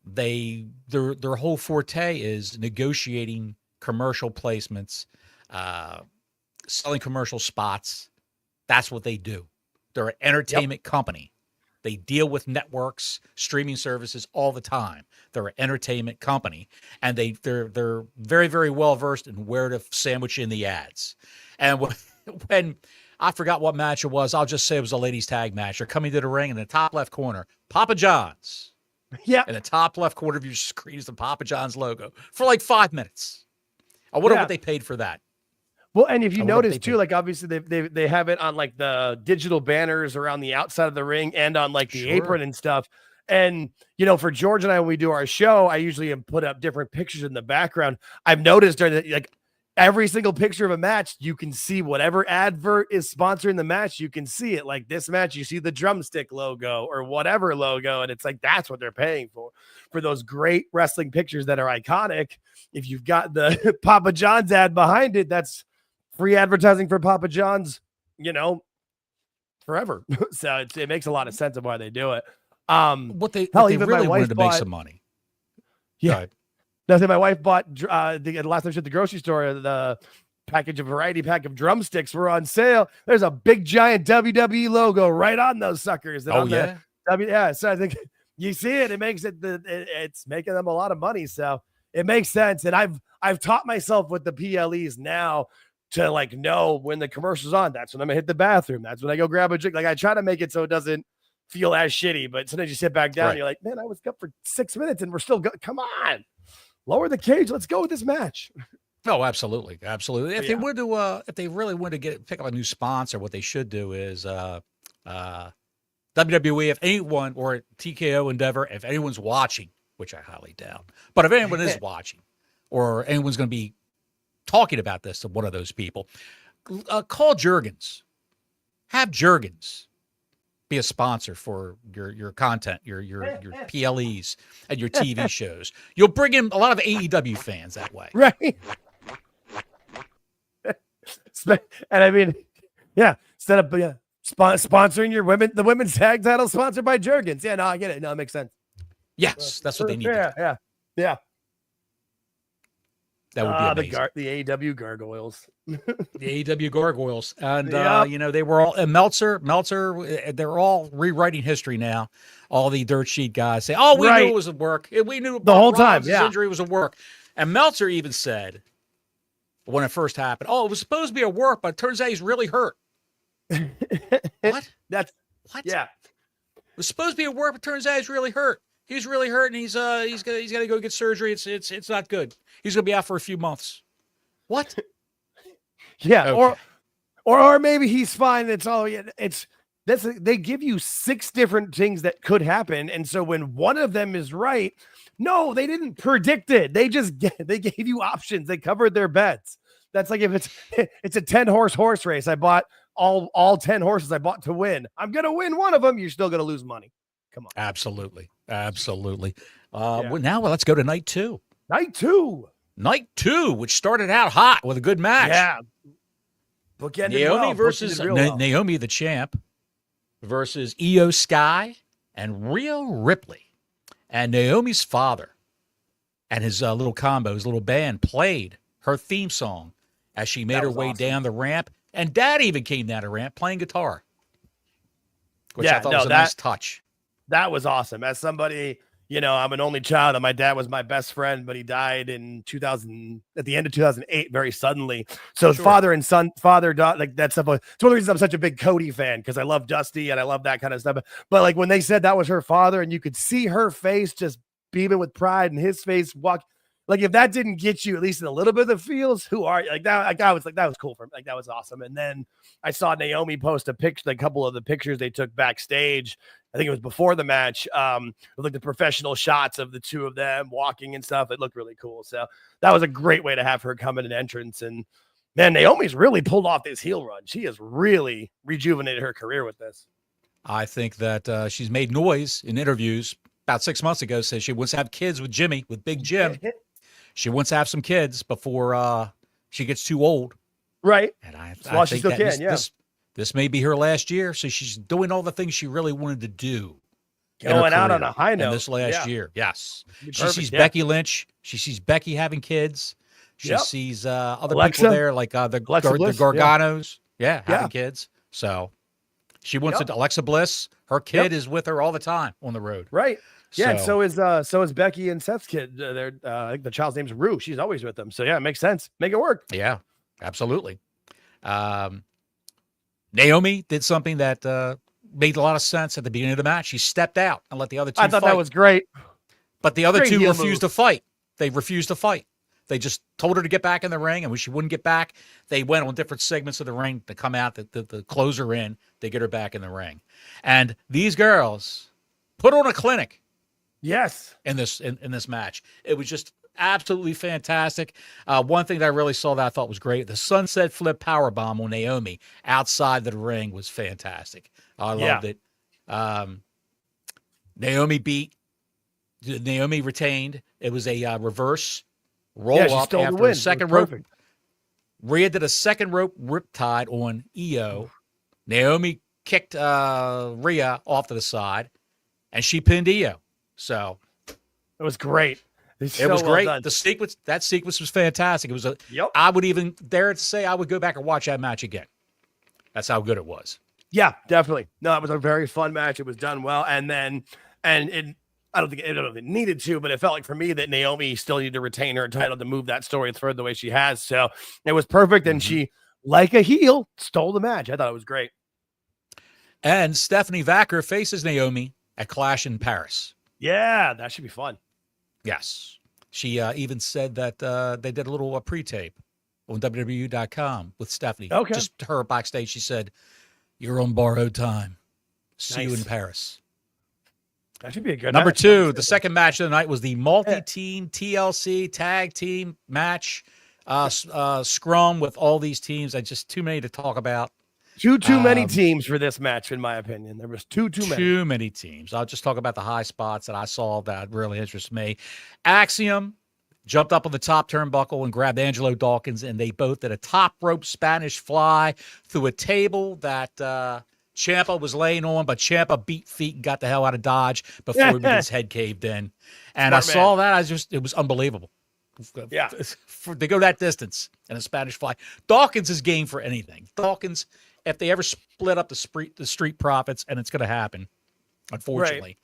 their whole forte is negotiating commercial placements, selling commercial spots. That's what they do. They're an entertainment company. They deal with networks, streaming services all the time. They're an entertainment company, and they're very, very well versed in where to sandwich in the ads. And when I forgot what match it was, I'll just say it was a ladies tag match. They're coming to the ring in the top left corner. Papa John's. Yeah. In the top left corner of your screen is the Papa John's logo for like 5 minutes. I wonder what they paid for that. Well, and if you notice too, like obviously they have it on like the digital banners around the outside of the ring and on like the apron and stuff. And, you know, for George and I, when we do our show, I usually put up different pictures in the background. I've noticed during the, like every single picture of a match, you can see whatever advert is sponsoring the match. You can see it. Like this match, you see the drumstick logo or whatever logo. And it's like, that's what they're paying for those great wrestling pictures that are iconic. If you've got the Papa John's ad behind it, that's free advertising for Papa John's, you know, forever. So it makes a lot of sense of why they do it. What they really wanted to make some money. Yeah. No, my wife bought the last time she at the grocery store, the variety pack of drumsticks were on sale. There's a big giant WWE logo right on those suckers. So I think you see it, it makes it's making them a lot of money. So it makes sense. And I've taught myself with the PLEs now to like know when the commercial's on. That's when I'm gonna hit the bathroom. That's when I go grab a drink. Like I try to make it so it doesn't feel as shitty, but sometimes you sit back down and you're like, man, I was up for 6 minutes and we're still come on, lower the cage. Let's go with this match. Oh, absolutely. Absolutely. If they were to, if they really want to pick up a new sponsor, what they should do is, WWE, if anyone, or TKO Endeavor, if anyone's watching, which I highly doubt, but if anyone is watching or anyone's going to be talking about this to one of those people, call Juergens. Have Juergens be a sponsor for your content, your PLEs and your TV shows. You'll bring in a lot of AEW fans that way. Right. And I mean, yeah, instead of sponsoring the women's tag title sponsored by Juergens. Yeah, no, I get it. No, it makes sense. Yes, that's what they need. Yeah. That would be amazing. The AEW gargoyles. The AEW gargoyles. And, you know, they were all, and Meltzer, they're all rewriting history now. All the dirt sheet guys say, oh, we knew it was a work. We knew the whole time. His injury was a work. And Meltzer even said, when it first happened, oh, it was supposed to be a work, but it turns out he's really hurt. What? What? Yeah. It was supposed to be a work, but it turns out he's really hurt. He's really hurt, and he's got to go get surgery. It's not good. He's going to be out for a few months. What? Yeah, okay. or maybe he's fine. They give you 6 different things that could happen, and so when one of them is right, no, they didn't predict it. They gave you options. They covered their bets. That's like if it's a 10-horse race. I bought all 10 horses I bought to win. I'm gonna win one of them. You're still gonna lose money. Come on. Absolutely. Well, now let's go to night 2. Night 2, which started out hot with a good match. Yeah. Naomi versus Naomi the champ versus Io Sky and Rhea Ripley. And Naomi's father and his little combo, his little band played her theme song as she made her way down the ramp. And Dad even came down the ramp playing guitar, which I thought was a nice touch. That was awesome. As somebody, you know, I'm an only child and my dad was my best friend, but he died in 2000, at the end of 2008, very suddenly. So father and son, daughter, like that stuff. It's one of the reasons I'm such a big Cody fan, because I love Dusty and I love that kind of stuff. But like when they said that was her father and you could see her face just beaming with pride and his face like if that didn't get you at least in a little bit of the feels, who are you? Like that? That was cool for me. Like that was awesome. And then I saw Naomi post a couple of the pictures they took backstage. I think it was before the match, with like the professional shots of the two of them walking and stuff. It looked really cool. So that was a great way to have her come in an entrance. And man, Naomi's really pulled off this heel run. She has really rejuvenated her career with this. I think that she's made noise in interviews about 6 months ago. Says she wants to have kids with Big Jim. She wants to have some kids before she gets too old. Right. And I think that this may be her last year. So she's doing all the things she really wanted to do. Going out on a high note. This last year. Yes. She sees Becky Lynch. She sees Becky having kids. She sees other people there, like the Garganos. Having kids. So she wants it. Alexa Bliss, her kid is with her all the time on the road. Right. Yeah, and so is Becky and Seth's kid. I think the child's name's Rue. She's always with them. So yeah, it makes sense. Make it work. Yeah, absolutely. Naomi did something that made a lot of sense at the beginning of the match. She stepped out and let the other two I thought fight. that was great. But the other Great two heel refused to fight. They refused to fight. They just told her to get back in the ring, and when she wouldn't get back, they went on different segments of the ring to come out, the close her in, they get her back in the ring. And these girls put on a clinic. Yes. In this match. It was just absolutely fantastic. One thing that I really saw that I thought was great, the sunset flip powerbomb on Naomi outside the ring was fantastic. I loved it. Naomi retained. It was a reverse roll up after a second rope. Rhea did a second rope riptide on Io. Naomi kicked Rhea off to the side, and she pinned Io. So it was great. It was great. That sequence was fantastic. It was I would even dare to say I would go back and watch that match again. That's how good it was. Yeah, definitely. No, it was a very fun match. It was done well, and I don't think it needed to, but it felt like for me that Naomi still needed to retain her title to move that story further the way she has. So it was perfect, and she, like a heel, stole the match. I thought it was great. And Stephanie Vacker faces Naomi at Clash in Paris. Yeah, that should be fun. Yes. She even said that they did a little pre-tape on WWE.com with Stephanie. Okay. Just her backstage. She said, "You're on borrowed time. See you in Paris." That should be a good Number match. 2, the second match of the night was the multi-team TLC tag team match. Scrum with all these teams. Just too many to talk about. Too many teams for this match, in my opinion. There was too many. Too many teams. I'll just talk about the high spots that I saw that really interest me. Axiom jumped up on the top turnbuckle and grabbed Angelo Dawkins, and they both did a top rope Spanish fly through a table that Ciampa was laying on, but Ciampa beat feet and got the hell out of Dodge before his head caved in. And saw that. It was unbelievable. Yeah. To go that distance in a Spanish fly. Dawkins is game for anything. Dawkins, if they ever split up the Street Profits, and it's going to happen, unfortunately.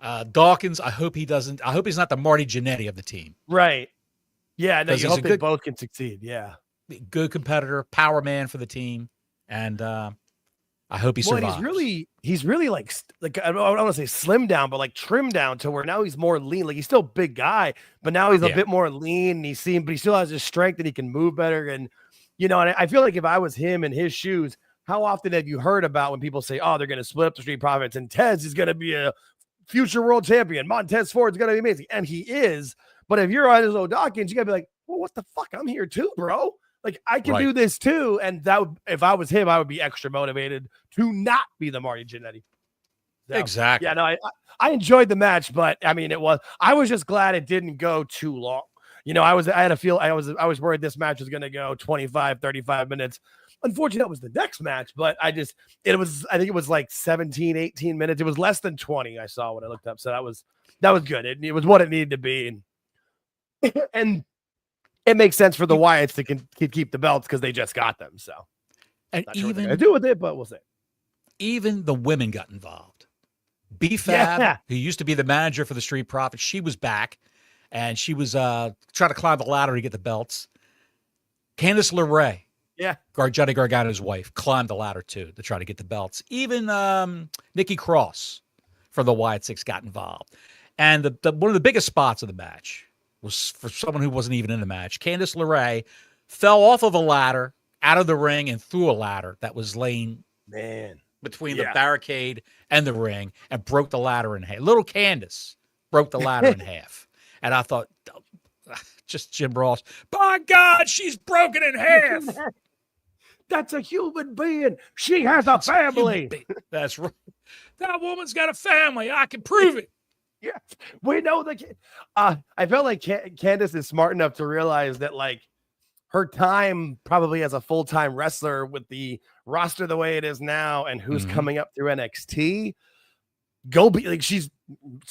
Right. Dawkins, I hope he's not the Marty Jannetty of the team. Right. Yeah, no, you hope they both can succeed. Yeah. Good competitor, power man for the team. And I hope he survives. He's really like I don't want to say slim down, but like trimmed down to where now he's more lean. Like he's still a big guy, but now he's a bit more lean. And but he still has his strength and he can move better. And and I feel like if I was him in his shoes, how often have you heard about when people say, "Oh, they're going to split up the Street Profits and Tez is going to be a future world champion. Montez Ford's going to be amazing," and he is. But if you're Angelo Dawkins, you got to be like, "Well, what the fuck? I'm here too, bro." Like, I can do this too. And if I was him, I would be extra motivated to not be the Marty Jannetty. So, exactly. Yeah, no, I enjoyed the match, but I mean, I was just glad it didn't go too long. I was worried this match was going to go 25, 35 minutes. Unfortunately, that was the next match, but I think it was like 17, 18 minutes. It was less than 20. I saw when I looked up. So that was good. It was what it needed to be. And it makes sense for the Wyatts to keep the belts because they just got them. So, and not sure what they're gonna do with it, but we'll see. Even the women got involved. B-Fab, who used to be the manager for the Street Profits, she was back, and she was trying to climb the ladder to get the belts. Candice LeRae, Johnny Gargano's wife, climbed the ladder too to try to get the belts. Even Nikki Kross for the Wyatt Six got involved. And one of the biggest spots of the match was for someone who wasn't even in the match. Candice LeRae fell off of a ladder out of the ring and through a ladder that was laying between the barricade and the ring and broke the ladder in half. Little Candice broke the ladder in half. And I thought, just Jim Ross, by God, she's broken in half. That's a human being. She has a family. That's right. That woman's got a family. I can prove it. Yes, we know the kid. I felt like Candice is smart enough to realize that, like, her time probably as a full-time wrestler with the roster the way it is now and who's coming up through NXT, she's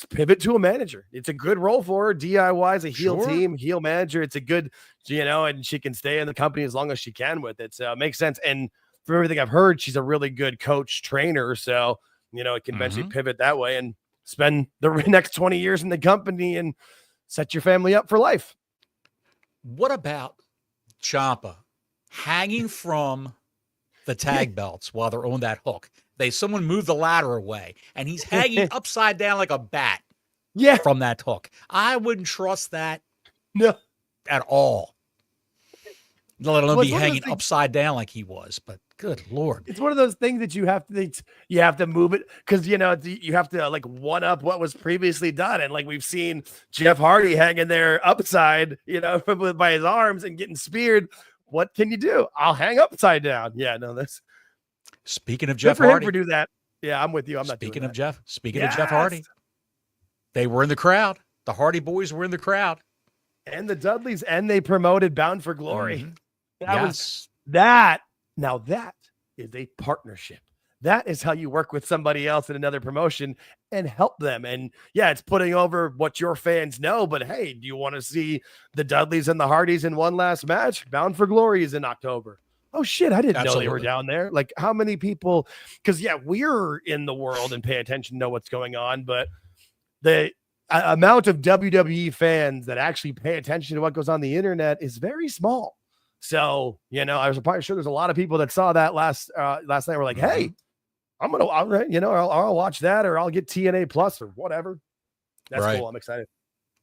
pivot to a manager. It's a good role for her. DIY is a heel team, heel manager. It's a good, and she can stay in the company as long as she can with it. So it makes sense. And from everything I've heard, she's a really good coach trainer. So, it can eventually pivot that way and spend the next 20 years in the company and set your family up for life. What about Ciampa hanging from the tag belts while they're on that hook. Someone moved the ladder away, and he's hanging upside down like a bat from that hook. I wouldn't trust that at all. Let alone be hanging upside down like he was, but good Lord. It's one of those things that you have to move it because, you have to like one up what was previously done. And like we've seen Jeff Hardy hanging there upside, by his arms and getting speared. What can you do? I'll hang upside down. Yeah, no, that's. Speaking of Jeff Hardy. Hardy. For do that. Yeah, I'm with you. I'm not Speaking doing of that. Jeff. Speaking of Jeff Hardy. They were in the crowd. The Hardy Boys were in the crowd. And the Dudleys, and they promoted Bound for Glory. Mm-hmm. Now that is a partnership. That is how you work with somebody else in another promotion and help them. And yeah, it's putting over what your fans know, but hey, do you want to see the Dudleys and the Hardys in one last match? Bound for Glory is in October. Oh shit, I didn't know they were down there. Like how many people, because we're in the world and pay attention, know what's going on, but the amount of WWE fans that actually pay attention to what goes on the internet is very small. So, I was probably sure there's a lot of people that saw that last night were like, hey, I'll watch that, or I'll get TNA Plus or whatever. That's cool. I'm excited.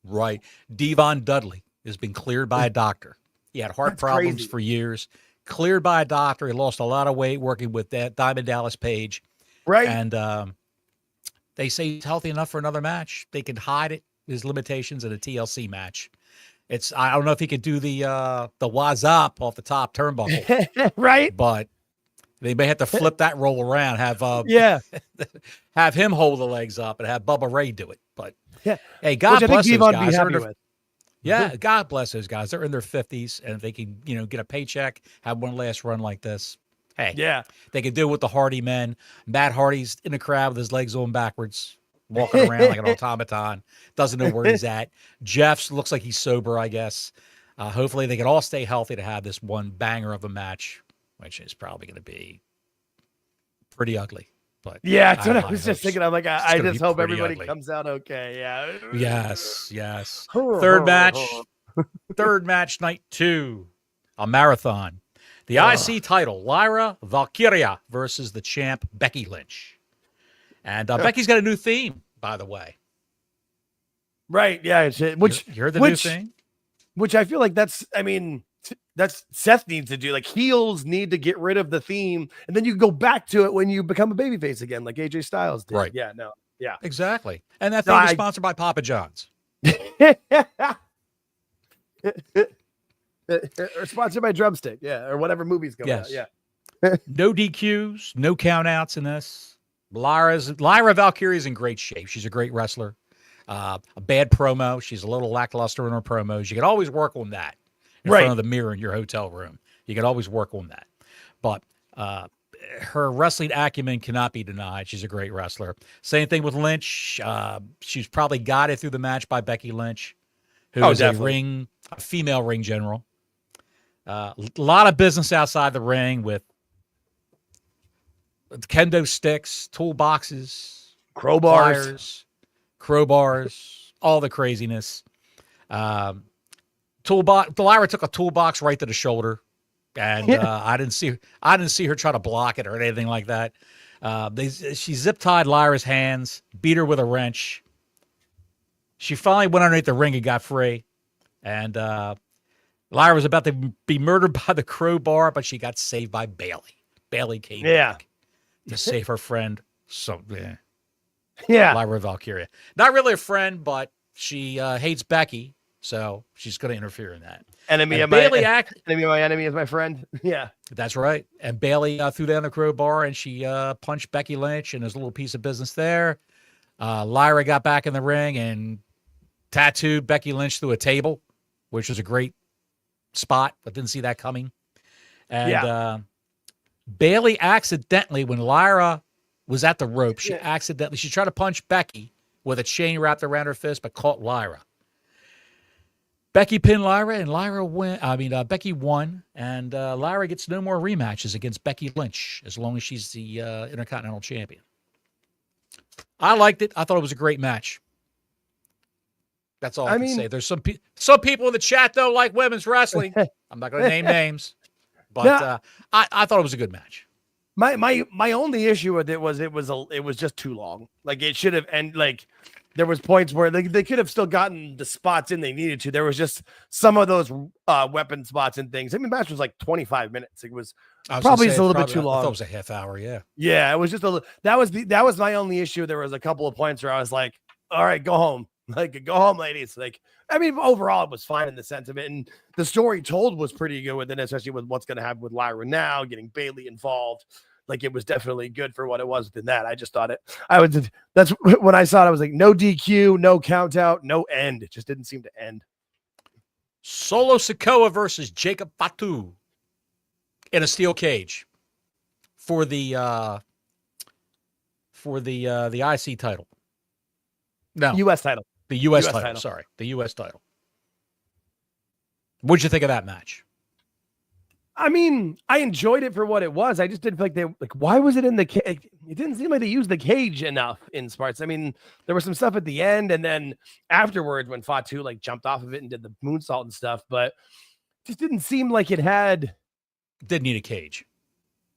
Right. Devon Dudley has been cleared by a doctor. He had heart problems for years. Cleared by a doctor. He lost a lot of weight working with that Diamond Dallas Page. Right. And they say he's healthy enough for another match. They can hide his limitations in a TLC match. I don't know if he could do the waz up off the top turnbuckle. Right. But they may have to flip that roll around, have him hold the legs up and have Bubba Ray do it. But hey, God bless those guys. God bless those guys. They're in their 50s, and if they can, get a paycheck, have one last run like this. Hey, they can do it with the Hardy men. Matt Hardy's in the crowd with his legs on backwards, walking around like an automaton, doesn't know where he's at. Jeff's looks like he's sober, I guess. Hopefully they can all stay healthy to have this one banger of a match, which is probably going to be pretty ugly. But that's what I was just thinking. I'm like, I just hope everybody comes out okay. Yeah. Yes. Third match, night 2, a marathon. The IC title, Lyra Valkyria versus the champ, Becky Lynch. And Becky's got a new theme, by the way. Right, yeah. Which you heard the new thing? Which I feel like that's Seth needs to do. Like heels need to get rid of the theme, and then you go back to it when you become a babyface again, like AJ Styles did. Right. Yeah, no. Yeah. Exactly. And that theme is sponsored by Papa John's. Or sponsored by Drumstick, or whatever movies go out. Yeah. No DQs, no countouts in this. Lyra Valkyria is in great shape. She's a great wrestler. A bad promo. She's a little lackluster in her promos. You can always work on that in front of the mirror in your hotel room. You can always work on that. But her wrestling acumen cannot be denied. She's a great wrestler. Same thing with Lynch. She's probably guided through the match by Becky Lynch, who is a female ring general. A lot of business outside the ring with kendo sticks, toolboxes, crowbars, all the craziness. Lyra took a toolbox right to the shoulder, and I didn't see her try to block it or anything like that. She zip tied Lyra's hands, beat her with a wrench. She finally went underneath the ring and got free, and Lyra was about to be murdered by the crowbar, but she got saved by Bayley. Bayley came back to save her friend. So, Lyra Valkyria. Not really a friend, but she hates Becky, so she's going to interfere in that. Enemy of my enemy is my friend. Yeah. That's right. And Bayley threw down the crowbar, and she punched Becky Lynch, and there's a little piece of business there. Lyra got back in the ring and tattooed Becky Lynch through a table, which was a great spot, but didn't see that coming. And Bayley accidentally, when Lyra was at the rope, she tried to punch Becky with a chain wrapped around her fist, but caught Lyra. Becky pinned Lyra, and Becky won, and Lyra gets no more rematches against Becky Lynch as long as she's the Intercontinental Champion. I liked it. I thought it was a great match. That's all I can say. There's some people in the chat, though, like women's wrestling. I'm not going to name names. But I thought it was a good match. My only issue with it was it was just too long. Like it should have, and like there was points where they could have still gotten the spots in they needed to. There was just some of those weapon spots and things. I mean, the match was like 25 minutes. It was probably just a little bit too long. I thought it was a half hour. Yeah. Yeah, it was just that was my only issue. There was a couple of points where I was like, all right, go home. Like, go home, ladies. Like, I mean, overall, it was fine in the sense of it. And the story told was pretty good with it, especially with what's going to happen with Lyra now, getting Bailey involved. Like, it was definitely good for what it was within that. I just thought that's when I saw it, I was like, no DQ, no count out, no end. It just didn't seem to end. Solo Sikoa versus Jacob Fatu in a steel cage for the IC title. No, U.S. title. The U.S. title. Sorry, the U.S. title. What'd you think of that match? I mean, I enjoyed it for what it was. I just didn't feel like why was it in the cage? It didn't seem like they used the cage enough in Sparks. I mean, there was some stuff at the end and then afterwards when Fatu like jumped off of it and did the moonsault and stuff, but just didn't seem like it had. Didn't need a cage.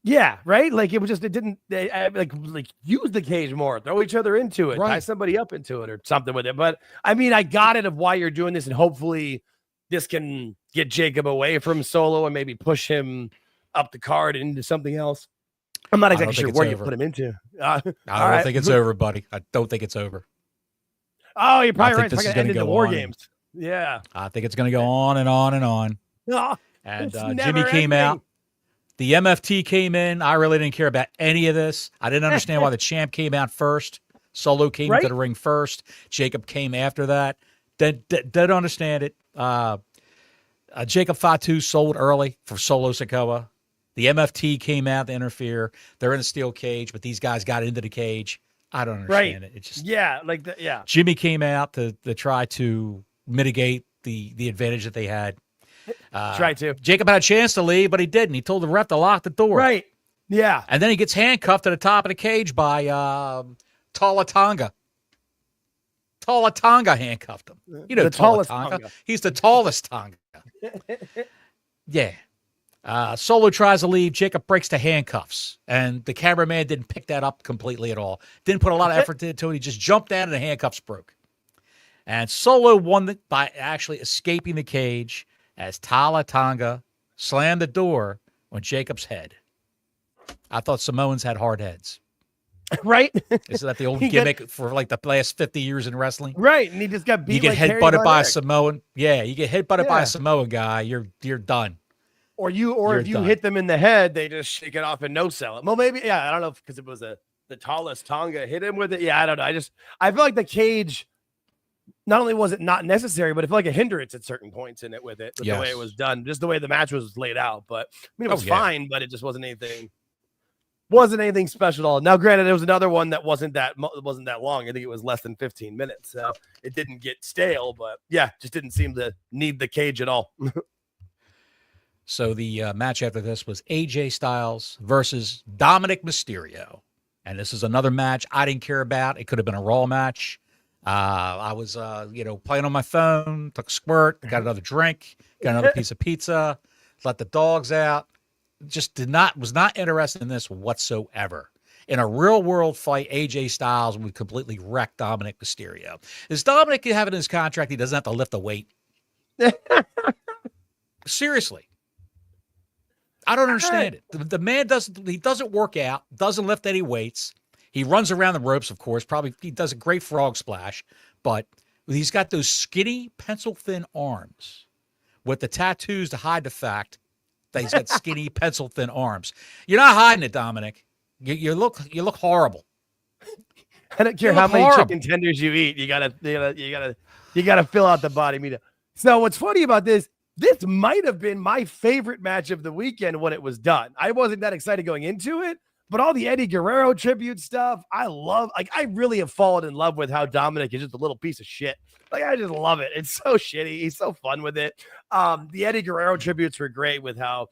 Yeah, right. Like it was just like use the cage more, throw each other into it, tie somebody up into it or something with it. But I mean, I got it of why you're doing this, and hopefully this can get Jacob away from Solo and maybe push him up the card into something else. I'm not exactly sure where you put him into. I don't think it's over, buddy. I don't think it's over. Oh, you're probably right. It's going to end in the War Games. Yeah. I think it's going to go on and on and on. Oh, and Jimmy came out. The MFT came in. I really didn't care about any of this. I didn't understand why the champ came out first. Solo came into the ring first. Jacob came after that. Didn't understand it. Jacob Fatu sold early for Solo Sikoa. The MFT came out to interfere. They're in a steel cage, but these guys got into the cage. I don't understand it. It's just Jimmy came out to try to mitigate the advantage that they had. Try to. Jacob had a chance to leave, but he didn't. He told the ref to lock the door. Right. Yeah. And then he gets handcuffed to the top of the cage by Tala Tonga. Tala Tonga handcuffed him. You know, the tallest Tonga. He's the tallest Tonga. Yeah. Solo tries to leave. Jacob breaks the handcuffs. And the cameraman didn't pick that up completely at all. Didn't put a lot of effort into it. He just jumped down and the handcuffs broke. And Solo won by actually escaping the cage as Tala Tonga slammed the door on Jacob's head. I thought Samoans had hard heads. Right? Isn't that the old gimmick for like the last 50 years in wrestling? Right. And he just got beat. You get headbutted by a Samoan. Yeah, you get headbutted by a Samoan guy, you're done. Or if you hit them in the head, they just shake it off and no sell it. Well, maybe, I don't know, because it was the tallest Tonga hit him with it. Yeah, I don't know. I feel like the cage, not only was it not necessary, but I feel like a hindrance at certain points in it with the way it was done, just the way the match was laid out. But I mean, it was fine, but it just wasn't anything special at all. Now, granted, there was another one that wasn't that long. I think it was less than 15 minutes. So it didn't get stale, but just didn't seem to need the cage at all. So the match after this was AJ Styles versus Dominic Mysterio. And this is another match I didn't care about. It could have been a Raw match. I was, playing on my phone, took a squirt, got another drink, got another piece of pizza, let the dogs out. Just was not interested in this whatsoever. In a real world fight, AJ Styles would completely wreck Dominic Mysterio. Does Dominic have it in his contract? He doesn't have to lift a weight. Seriously. I don't understand it. The man doesn't work out, doesn't lift any weights. He runs around the ropes, of course. Probably he does a great frog splash, but he's got those skinny, pencil-thin arms with the tattoos to hide the fact that he's got skinny, pencil-thin arms. You're not hiding it, Dominic. You look horrible. I don't care how many chicken tenders you eat. You gotta fill out the body meter. So what's funny about this might have been my favorite match of the weekend when it was done. I wasn't that excited going into it, but all the Eddie Guerrero tribute stuff, I love. Like, I really have fallen in love with how Dominic is just a little piece of shit. Like, I just love it. It's so shitty. He's so fun with it. The Eddie Guerrero tributes were great with how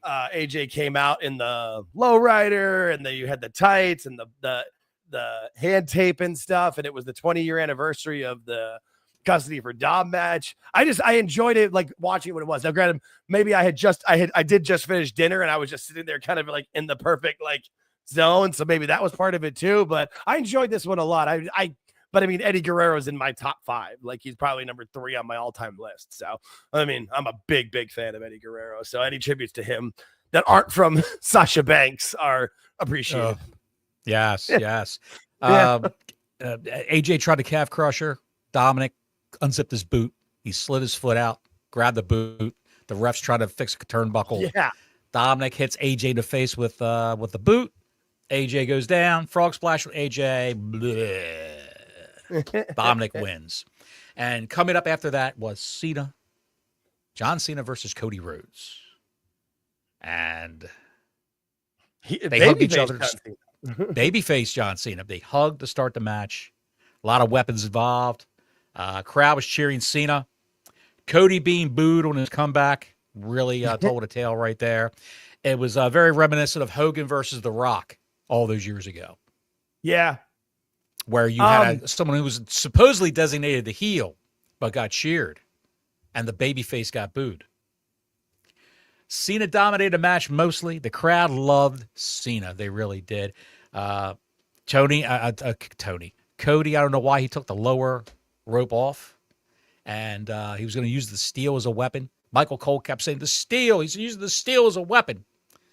AJ came out in the lowrider, and then you had the tights and the hand tape and stuff, and it was the 20-year anniversary of the custody for Dom match. I enjoyed it, like watching it when it was. Now, granted, maybe I did just finish dinner and I was just sitting there kind of like in the perfect like zone. So maybe that was part of it too. But I enjoyed this one a lot. But I mean, Eddie Guerrero's in my top 5. Like he's probably number 3 on my all-time list. So I mean, I'm a big fan of Eddie Guerrero. So any tributes to him that aren't from Sasha Banks are appreciated. Yes. Yeah. AJ tried to calf crusher. Dominic unzipped his boot. He slid his foot out, grabbed the boot. The refs tried to fix a turnbuckle. Yeah. Dominic hits AJ in the face with the boot. AJ goes down. Frog splash with AJ. Dominic wins. And coming up after that was John Cena versus Cody Rhodes. And they hugged each other. Babyface John Cena. They hugged to start the match. A lot of weapons involved. Crowd was cheering Cena. Cody being booed on his comeback really told a tale right there. It was very reminiscent of Hogan versus The Rock all those years ago. Yeah. Where you had someone who was supposedly designated the heel, but got cheered, and the babyface got booed. Cena dominated the match mostly. The crowd loved Cena. They really did. Cody, I don't know why he took the lower rope off, and he was going to use the steel as a weapon. Michael Cole kept saying, the steel. He's using the steel as a weapon.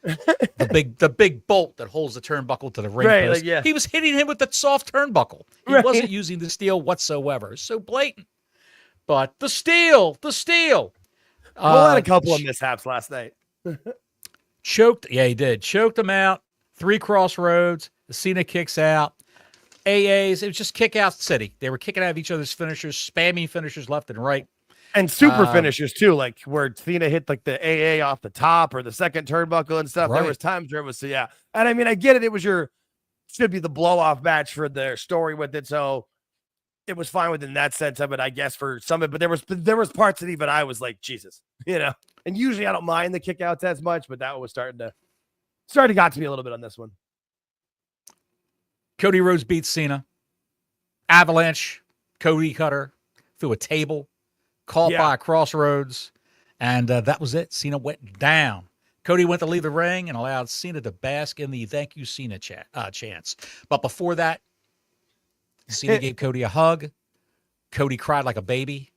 the big bolt that holds the turnbuckle to the ring post. Like, yeah. He was hitting him with the soft turnbuckle. He wasn't using the steel whatsoever. So blatant. But the steel. We'll had a couple of mishaps last night. Choked. Yeah, he did. Choked him out. 3 crossroads. Cena kicks out. AAs. It was just kick out city. They were kicking out of each other's finishers, spamming finishers left and right. And super finishers too, like where Cena hit like the AA off the top or the second turnbuckle and stuff. Right. There was times where it was, yeah. And I mean, I get it. It was should be the blow off match for their story with it. So it was fine within that sense of it, I guess, for some of it. But there was parts that even I was like, Jesus, and usually I don't mind the kickouts as much, but that was starting to got to me a little bit on this one. Cody Rhodes beats Cena. Avalanche, Cody cutter through a table. Caught by a crossroads, and that was it. Cena went down. Cody went to leave the ring and allowed Cena to bask in the thank you, Cena chants. But before that, Cena gave Cody a hug. Cody cried like a baby.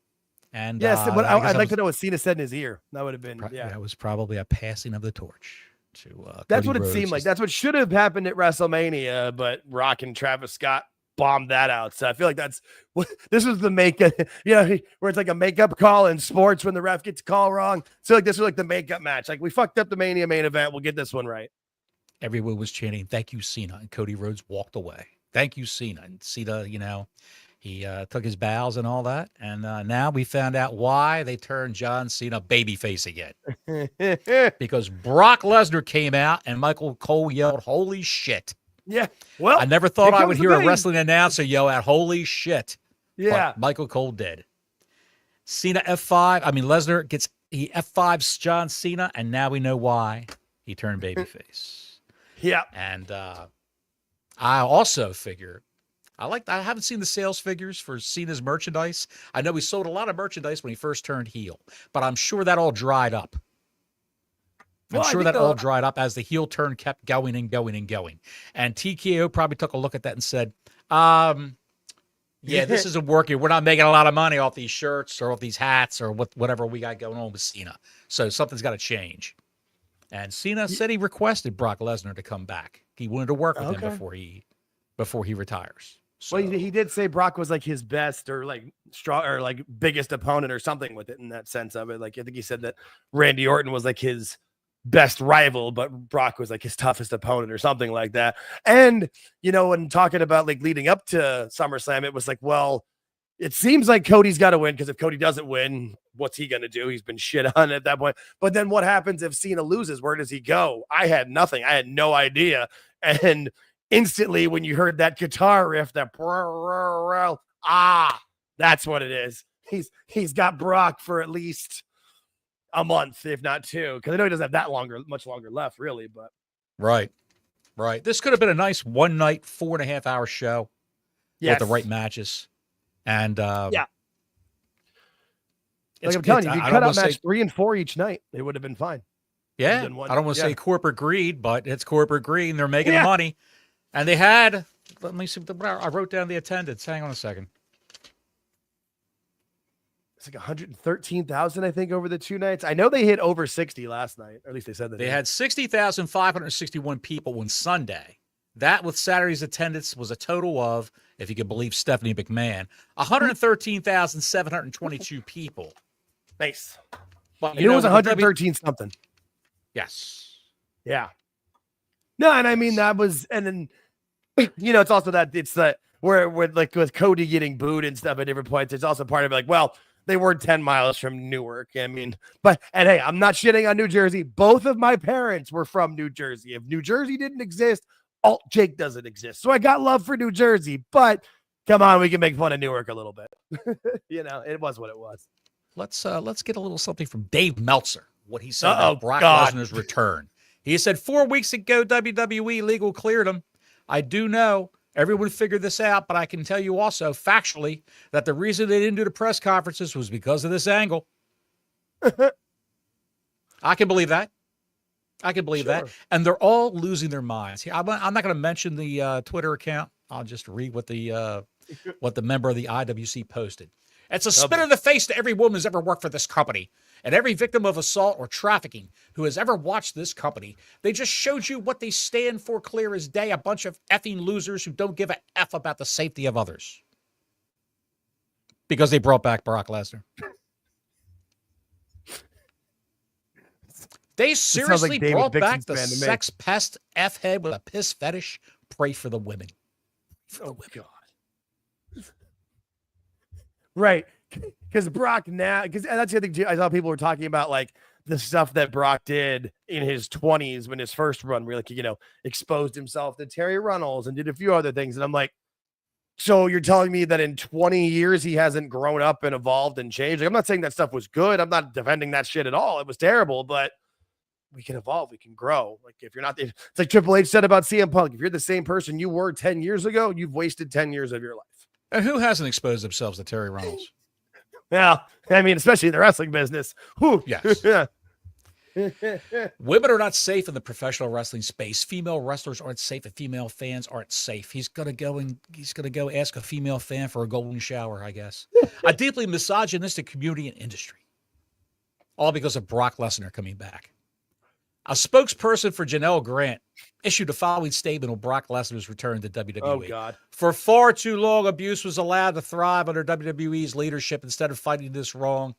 And yes, I'd like to know what Cena said in his ear. That would have been, that was probably a passing of the torch to that's Cody what it Rhodes. seemed like. That's what should have happened at WrestleMania, but Rock and Travis Scott bombed that out. So I feel like this was the makeup, where it's like a makeup call in sports when the ref gets a call wrong. So like this was like the makeup match. Like we fucked up the Mania main event. We'll get this one right. Everyone was chanting, thank you, Cena. And Cody Rhodes walked away. Thank you, Cena. And Cena, he took his bows and all that. And now we found out why they turned John Cena babyface again. Because Brock Lesnar came out and Michael Cole yelled, holy shit. Yeah. Well, I never thought I would hear a wrestling announcer yell out, holy shit. Yeah. But Michael Cole did. Cena Lesnar he F5s John Cena, and now we know why he turned babyface. Yeah. And I also figure, I haven't seen the sales figures for Cena's merchandise. I know he sold a lot of merchandise when he first turned heel, but I'm sure that all dried up. I'm sure that all dried up as the heel turn kept going and going and going. And TKO probably took a look at that and said, this isn't working. We're not making a lot of money off these shirts or off these hats or whatever we got going on with Cena. So something's got to change. And Cena said he requested Brock Lesnar to come back. He wanted to work with him before he retires. So, well, he did say Brock was like his best or like strong or like biggest opponent or something with it in that sense of it. Like I think he said that Randy Orton was like his best rival, but Brock was like his toughest opponent or something like that. And, when talking about like leading up to SummerSlam, it was like, well, it seems like Cody's got to win because if Cody doesn't win, what's he going to do? He's been shit on at that point. But then what happens if Cena loses? Where does he go? I had nothing. I had no idea. And instantly when you heard that guitar riff, that that's what it is. He's got Brock for at least a month, if not 2, because I know he doesn't have much longer left, really. But right. This could have been a nice one night, 4.5 hour show with the right matches, and Like I'm telling you, if you cut out match 3 and 4 each night, they would have been fine. Yeah, I don't want to say corporate greed, but it's corporate greed, and they're making the money. And they had, let me see, I wrote down the attendance. Hang on a second. It's like 113,000, I think, over the 2 nights. I know they hit over 60 last night, or at least they said that. They had 60,561 people on Sunday. That, with Saturday's attendance, was a total of, if you could believe Stephanie McMahon, 113,722 people. Nice. But it was 113 something. Yes. Yeah. No, and I mean that was, and then it's also that it's the where like with Cody getting booed and stuff at different points. It's also part of it, like, well, they were 10 miles from Newark. I mean, and hey, I'm not shitting on New Jersey. Both of my parents were from New Jersey. If New Jersey didn't exist, AltJake doesn't exist. So I got love for New Jersey, but come on, we can make fun of Newark a little bit. It was what it was. Let's get a little something from Dave Meltzer. What he said about Brock Lesnar's return. He said 4 weeks ago, WWE legal cleared him. I do know everyone figured this out, but I can tell you also factually that the reason they didn't do the press conferences was because of this angle. I can believe that. I can believe that. And they're all losing their minds. I'm not going to mention the Twitter account. I'll just read what the member of the IWC posted. It's a spit in the face to every woman who's ever worked for this company and every victim of assault or trafficking who has ever watched this company. They just showed you what they stand for clear as day, a bunch of effing losers who don't give a F about the safety of others. Because they brought back Brock Lesnar. They seriously brought back the sex pest F-head with a piss fetish. Pray for the women. God. Right. Because Brock now, and that's the other thing I saw people were talking about, like the stuff that Brock did in his 20s when his first run, where exposed himself to Terry Runnels and did a few other things. And I'm like, so you're telling me that in 20 years he hasn't grown up and evolved and changed? Like, I'm not saying that stuff was good. I'm not defending that shit at all. It was terrible, but we can evolve. We can grow. Like if you're not, it's like Triple H said about CM Punk. If you're the same person you were 10 years ago, you've wasted 10 years of your life. And who hasn't exposed themselves to Terry Runnels? Yeah, I mean, especially in the wrestling business. Whew. Yes. Women are not safe in the professional wrestling space. Female wrestlers aren't safe, and female fans aren't safe. He's gonna go ask a female fan for a golden shower, I guess. A deeply misogynistic community and industry. All because of Brock Lesnar coming back. A spokesperson for Janelle Grant issued the following statement on Brock Lesnar's return to WWE. Oh, God. For far too long, abuse was allowed to thrive under WWE's leadership instead of fighting this wrong.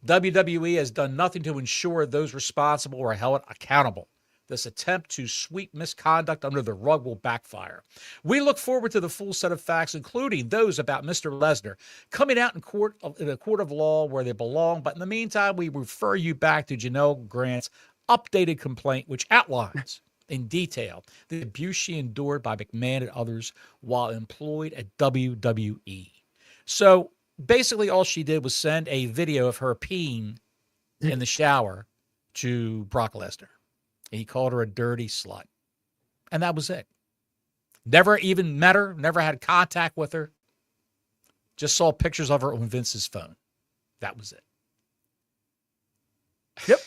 WWE has done nothing to ensure those responsible are held accountable. This attempt to sweep misconduct under the rug will backfire. We look forward to the full set of facts, including those about Mr. Lesnar, coming out in a court of law where they belong. But in the meantime, we refer you back to Janelle Grant's updated complaint, which outlines in detail the abuse she endured by McMahon and others while employed at WWE. So basically all she did was send a video of her peeing in the shower to Brock Lesnar. He called her a dirty slut. And that was it. Never even met her, never had contact with her. Just saw pictures of her on Vince's phone. That was it. Yep.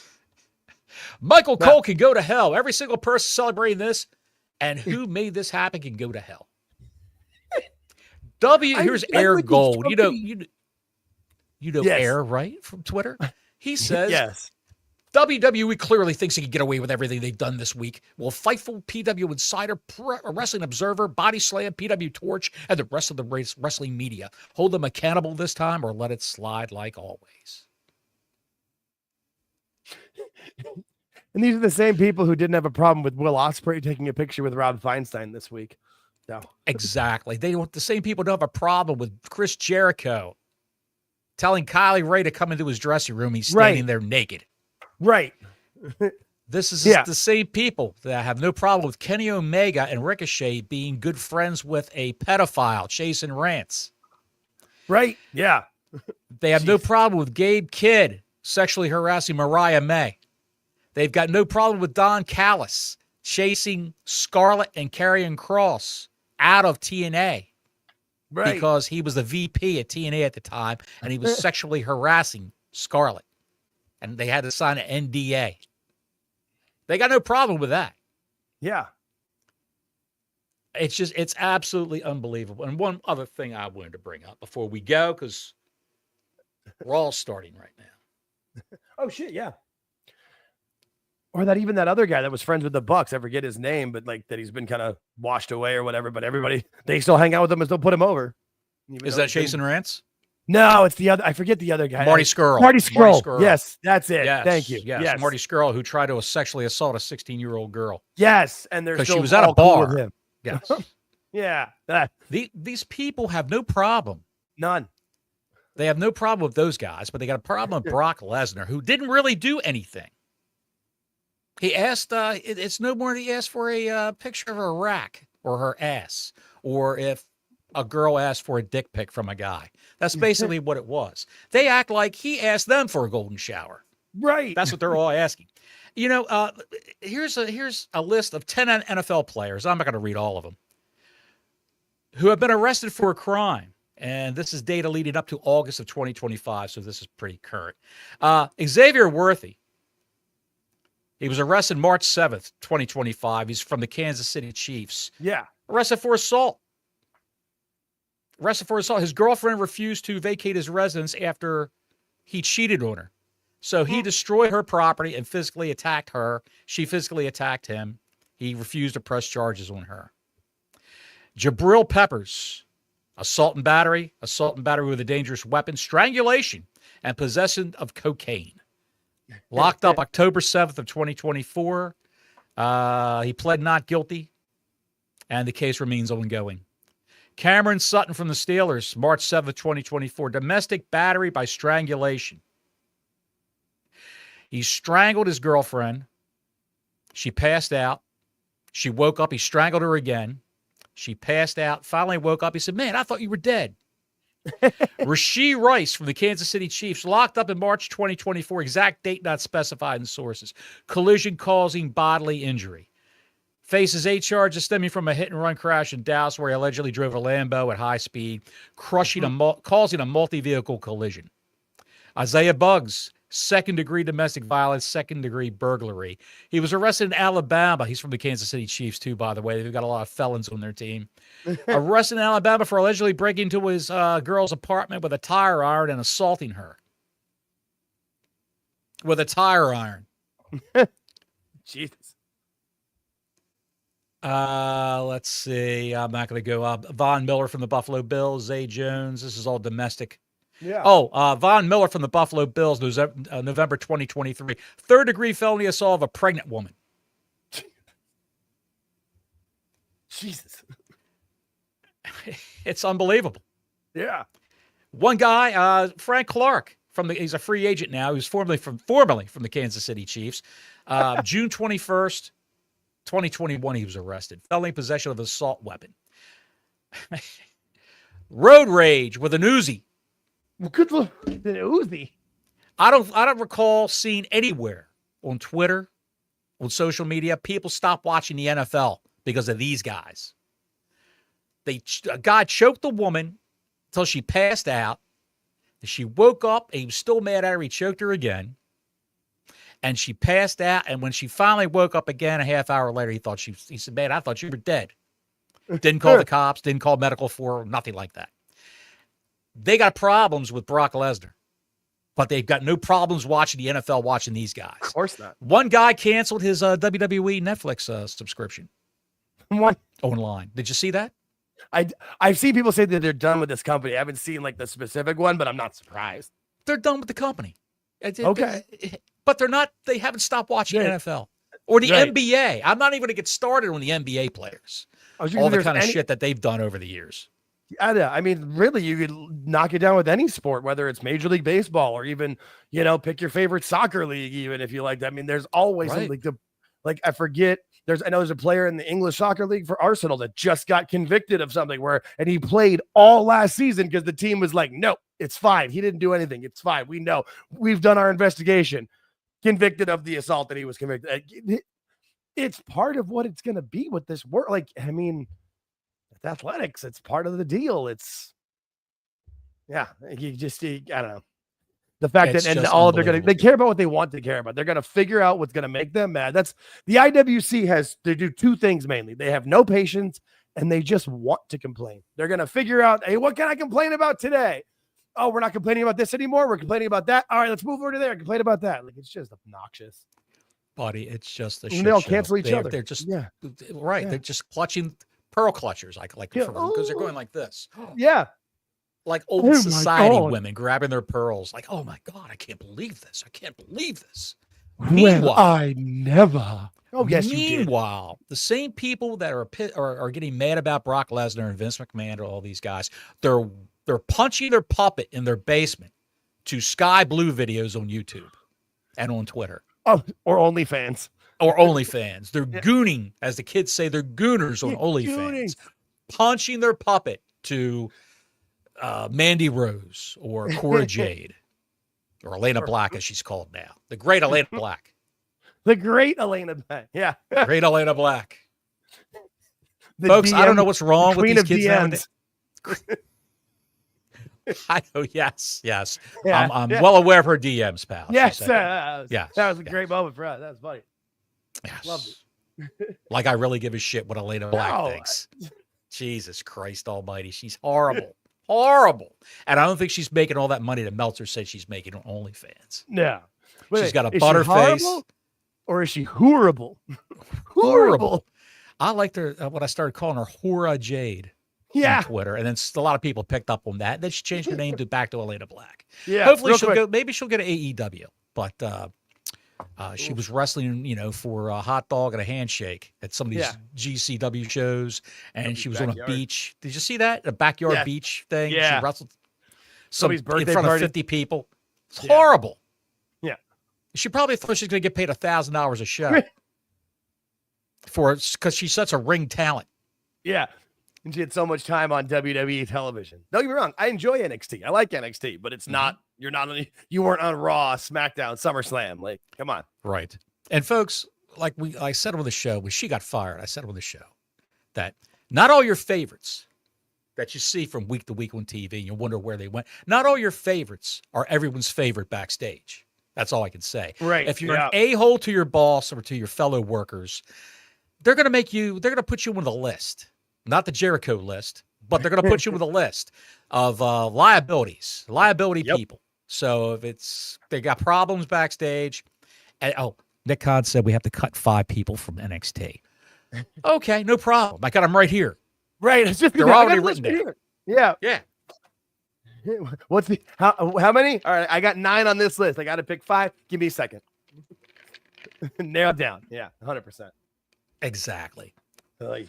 Michael Cole can go to hell. Every single person celebrating this and who made this happen can go to hell. Here's Air Gold. You know yes. Air, right? From Twitter. He says, yes. WWE clearly thinks he can get away with everything they've done this week. Will Fightful, PW Insider, Wrestling Observer, Body Slam, PW Torch, and the rest of the wrestling media hold them accountable this time or let it slide like always? And these are the same people who didn't have a problem with Will Ospreay taking a picture with Rob Feinstein this week. No. Exactly. The same people don't have a problem with Chris Jericho telling Kylie Ray to come into his dressing room. He's standing there naked. Right. This is the same people that have no problem with Kenny Omega and Ricochet being good friends with a pedophile, Jason Rance. Right. Yeah. They have no problem with Gabe Kidd sexually harassing Mariah May. They've got no problem with Don Callis chasing Scarlett and Karrion Kross out of TNA. Right. Because he was the VP at TNA at the time and he was sexually harassing Scarlett, and they had to sign an NDA. They got no problem with that. Yeah. It's absolutely unbelievable. And one other thing I wanted to bring up before we go, because Raw's starting right now. Oh shit, yeah. Or that other guy that was friends with the Bucks, I forget his name, but like that he's been kind of washed away or whatever, but everybody, they still hang out with him and still put him over. Is that Chase and Rance? No, it's the other, I forget the other guy. Marty Scurll. Marty Scurll. Yes, that's it. Yes, Thank you. Yes. Marty Scurll, who tried to sexually assault a 16-year-old girl. Yes, and they're still she was at a all cool bar. with him. Yes. Yeah. These people have no problem. None. They have no problem with those guys, but they got a problem with Brock Lesnar, who didn't really do anything. He asked, it's no more than he asked for a picture of her rack or her ass, or if a girl asked for a dick pic from a guy. That's basically what it was. They act like he asked them for a golden shower. Right. That's what they're all asking. You know, here's a list of 10 NFL players. I'm not going to read all of them, who have been arrested for a crime. And this is data leading up to August of 2025, so this is pretty current. Xavier Worthy. He was arrested March 7th, 2025. He's from the Kansas City Chiefs. Yeah. Arrested for assault. His girlfriend refused to vacate his residence after he cheated on her. So he destroyed her property and physically attacked her. She physically attacked him. He refused to press charges on her. Jabril Peppers, assault and battery with a dangerous weapon, strangulation, and possession of cocaine. Locked up October 7th of 2024. He pled not guilty, and the case remains ongoing. Cameron Sutton from the Steelers, March 7th, 2024. Domestic battery by strangulation. He strangled his girlfriend. She passed out. She woke up. He strangled her again. She passed out. Finally woke up. He said, "Man, I thought you were dead." Rashee Rice from the Kansas City Chiefs, locked up in March 2024. Exact date not specified in sources. Collision causing bodily injury. Faces 8 charges stemming from a hit-and-run crash in Dallas where he allegedly drove a Lambo at high speed, causing a multi-vehicle collision. Isaiah Buggs, second-degree domestic violence, second-degree burglary. He was arrested in Alabama. He's from the Kansas City Chiefs, too, by the way. They've got a lot of felons on their team. Arrested in Alabama for allegedly breaking into his girl's apartment with a tire iron and assaulting her. With a tire iron. Jesus. Let's see. I'm not going to go up. Von Miller from the Buffalo Bills. Zay Jones. This is all domestic. Yeah. Oh, Von Miller from the Buffalo Bills, November 2023. Third-degree felony assault of a pregnant woman. Jesus. It's unbelievable. Yeah. One guy, Frank Clark, he's a free agent now. He was formerly from the Kansas City Chiefs. June 21st, 2021, he was arrested. Felony possession of an assault weapon. Road rage with an Uzi. Good look. The Uzi. I don't recall seeing anywhere on Twitter, on social media, people stop watching the NFL because of these guys. A guy choked a woman until she passed out. She woke up and he was still mad at her. He choked her again. And she passed out. And when she finally woke up again a half hour later, he said, "Man, I thought you were dead." Didn't call the cops, didn't call medical for her, nothing like that. They got problems with Brock Lesnar, but they've got no problems watching the NFL, watching these guys. Of course not. One guy canceled his WWE Netflix subscription. What? Online. Did you see that? I've seen people say that they're done with this company. I haven't seen like the specific one, but I'm not surprised. They're done with the company. Okay. But they're not, they haven't stopped watching NFL or the Right. NBA. I'm not even going to get started on the NBA players. All the kind of shit that they've done over the years. I mean, really, you could knock it down with any sport, whether it's Major League Baseball or even, pick your favorite soccer league, even if you like that. I mean, there's always something I forget. I know there's a player in the English soccer league for Arsenal that just got convicted of something and he played all last season because the team was like, "No, it's fine. He didn't do anything. It's fine. We know. We've done our investigation." Convicted of the assault that he was convicted. It's part of what it's going to be with this work. It's athletics. It's part of the deal. I don't know. The fact It's that, and just all they're unbelievable. they care about what they want to care about. They're going to figure out what's going to make them mad. That's the IWC they do two things mainly. They have no patience and they just want to complain. They're going to figure out, hey, what can I complain about today? Oh, we're not complaining about this anymore. We're complaining about that. All right, let's move over to there and complain about that. Like, it's just obnoxious. Buddy, it's just a And shit they all show. cancel each other. They're just Yeah. They're just clutching pearl clutchers, because they're going like this. Yeah. Like old Oh my society God. women grabbing their pearls, like, oh my God, I can't believe this. I can't believe this. Well, Meanwhile, I never. Oh, yes, you did. meanwhile, the same people that are getting mad about Brock Lesnar and Vince McMahon and all these guys, they're punching their puppet in their basement to Sky Blue videos on YouTube and on Twitter. Oh, or OnlyFans. Or OnlyFans. They're gooning, as the kids say, they're gooners on OnlyFans. Punching their puppet to Mandy Rose or Cora Jade or Elena Black, as she's called now. The great Elena Black. The great Elena Black. Yeah. Great Elena Black. The Folks, I don't know DM what's wrong with queen these of kids DMs. nowadays. I know, yes. Yeah, I'm yeah. well aware of her DMs, pal. She Yes. said that. That was a great moment for us. That was funny. Yes. Loved Like I really give a shit what Elena Black No. thinks. Jesus Christ almighty. She's horrible. Horrible. And I don't think she's making all that money that Meltzer said she's making on OnlyFans. Yeah. She's got a is she butter face. horrible, or is she horrible? Horrible. I liked her, what I started calling her Hora Jade Yeah. on Twitter. And then a lot of people picked up on that. Then she changed her name back to Elena Black. Yeah. Hopefully real she'll quick. go, maybe she'll get an AEW. But she was wrestling, for a hot dog and a handshake at some of these GCW shows. And she was on a backyard. beach. Did you see that? A backyard Yeah. beach thing? Yeah. She wrestled Somebody's in birthday front party. of 50 people. It's Yeah. horrible. Yeah. She probably thought she's going to get paid $1,000 a show because she's such a ring talent. Yeah. And she had so much time on WWE television. Don't get me wrong. I enjoy NXT. I like NXT, but it's not, you weren't on Raw, SmackDown, SummerSlam. Like, come on. Right. And folks, like I said on the show, when she got fired, I said on the show that not all your favorites that you see from week to week on TV, and you wonder where they went, not all your favorites are everyone's favorite backstage. That's all I can say. Right. If you're an a-hole to your boss or to your fellow workers, they're going to put you on the list. Not the Jericho list, but they're going to put you on the list of liability people. So if they got problems backstage, and Nick Khan said we have to cut 5 people from NXT. Okay, no problem. I got them right here. Right. It's just They're already written down. here. Yeah. Yeah. What's how many? All right, I got 9 on this list. I got to pick 5. Give me a second. Nail it down. Yeah, 100%. Exactly. Like,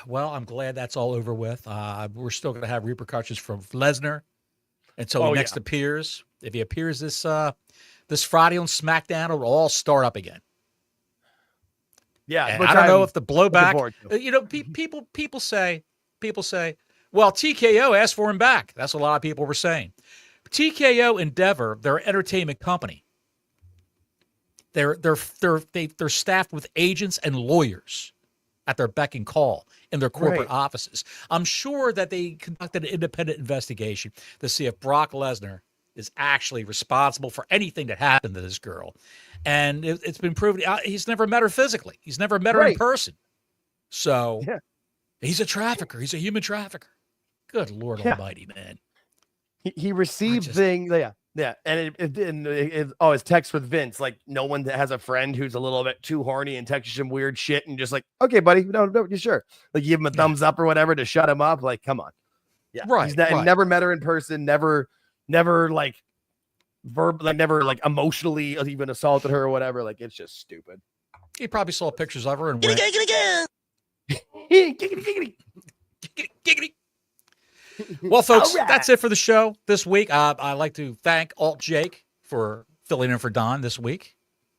Well, I'm glad that's all over with. We're still going to have repercussions from Lesnar until he next appears. If he appears this Friday on SmackDown, it'll all start up again. yeah, And I don't know if the blowback. forward to. People say, well, TKO asked for him back. That's what a lot of people were saying. TKO Endeavor, they're an entertainment company. They're staffed with agents and lawyers at their beck and call in their corporate offices. I'm sure that they conducted an independent investigation to see if Brock Lesnar is actually responsible for anything that happened to this girl. And it's been proven he's never met her physically. He's never met her in person. So he's a trafficker. He's a human trafficker. Good Lord Almighty, man. He received things. Yeah. And his text with Vince, like no one that has a friend who's a little bit too horny and texts some weird shit and just like, okay, buddy, no, you sure? Like give him a thumbs up or whatever to shut him up. Like, come on. Yeah. Right. Never met her in person. Never like never like emotionally even assaulted her or whatever. Like it's just stupid. He probably saw pictures of her and went, giggity. Well, folks, that's it for the show this week. I'd like to thank AltJake for filling in for Don this week.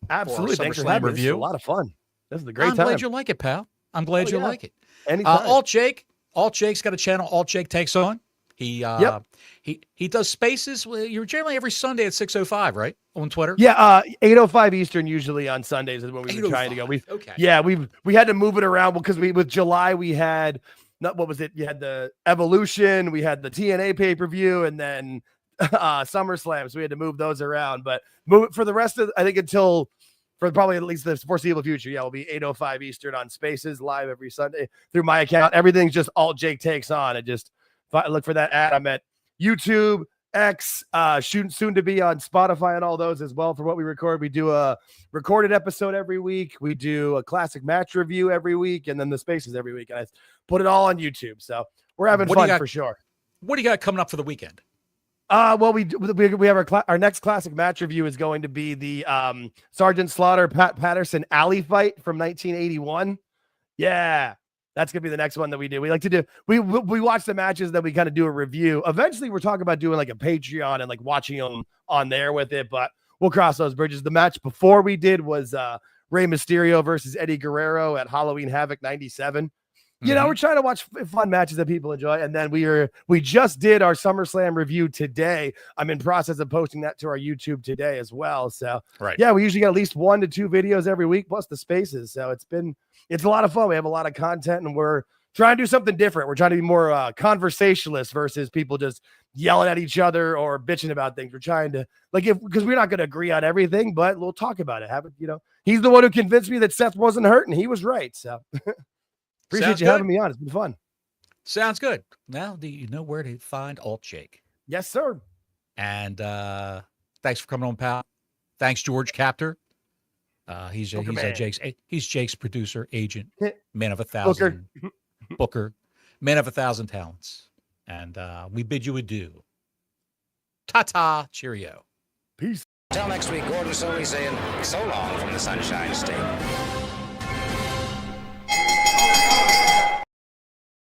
Absolutely. Thanks for SummerSlam having me. This is review. a lot of fun. This is a great I'm time. glad you like it, pal. I'm glad you like it. Anytime. AltJake's got a channel, AltJake Takes On. He does spaces. You're generally every Sunday at 6:05, right? On Twitter? Yeah, 8:05 Eastern usually on Sundays is when we've been trying to go. We had to move it around because with July we had what was it? You had the Evolution, we had the TNA pay-per-view, and then SummerSlam, so we had to move those around. But move for the rest of, I think, until for probably at least the foreseeable future. Yeah, we'll be 8:05 Eastern on Spaces live every Sunday through my account. Everything's just AltJake takes on. And just look for that ad. I'm at YouTube, X, soon to be on Spotify and all those as well. For what we record, we do a recorded episode every week. We do a classic match review every week, and then the Spaces every week. And I put it all on YouTube. So we're having fun for sure. What do you got coming up for the weekend? Well, we have our next classic match review is going to be the Sergeant Slaughter Pat Patterson alley fight from 1981. Yeah, that's gonna be the next one that we do. We like to do we watch the matches, then we kind of do a review. Eventually, we're talking about doing like a Patreon and like watching them on there with it, but we'll cross those bridges. The match before we did was Rey Mysterio versus Eddie Guerrero at Halloween Havoc 97. You know, we're trying to watch fun matches that people enjoy. And then we just did our SummerSlam review today. I'm in process of posting that to our YouTube today as well. So yeah, we usually get at least 1 to 2 videos every week, plus the Spaces. So it's a lot of fun. We have a lot of content, and we're trying to do something different. We're trying to be more conversationalist versus people just yelling at each other or bitching about things. We're trying to because we're not going to agree on everything, but we'll talk about it. He's the one who convinced me that Seth wasn't hurt, and he was right. So appreciate you having me on. It's been fun. Sounds good. Now, do you know where to find AltJake? Yes, sir. And thanks for coming on, pal. Thanks, George Captor. He's Jake's producer, agent, man of 1,000 booker, man of 1,000 talents. And we bid you adieu. Ta-ta, cheerio. Peace. Till next week, Gordon Soley saying so long from the Sunshine State.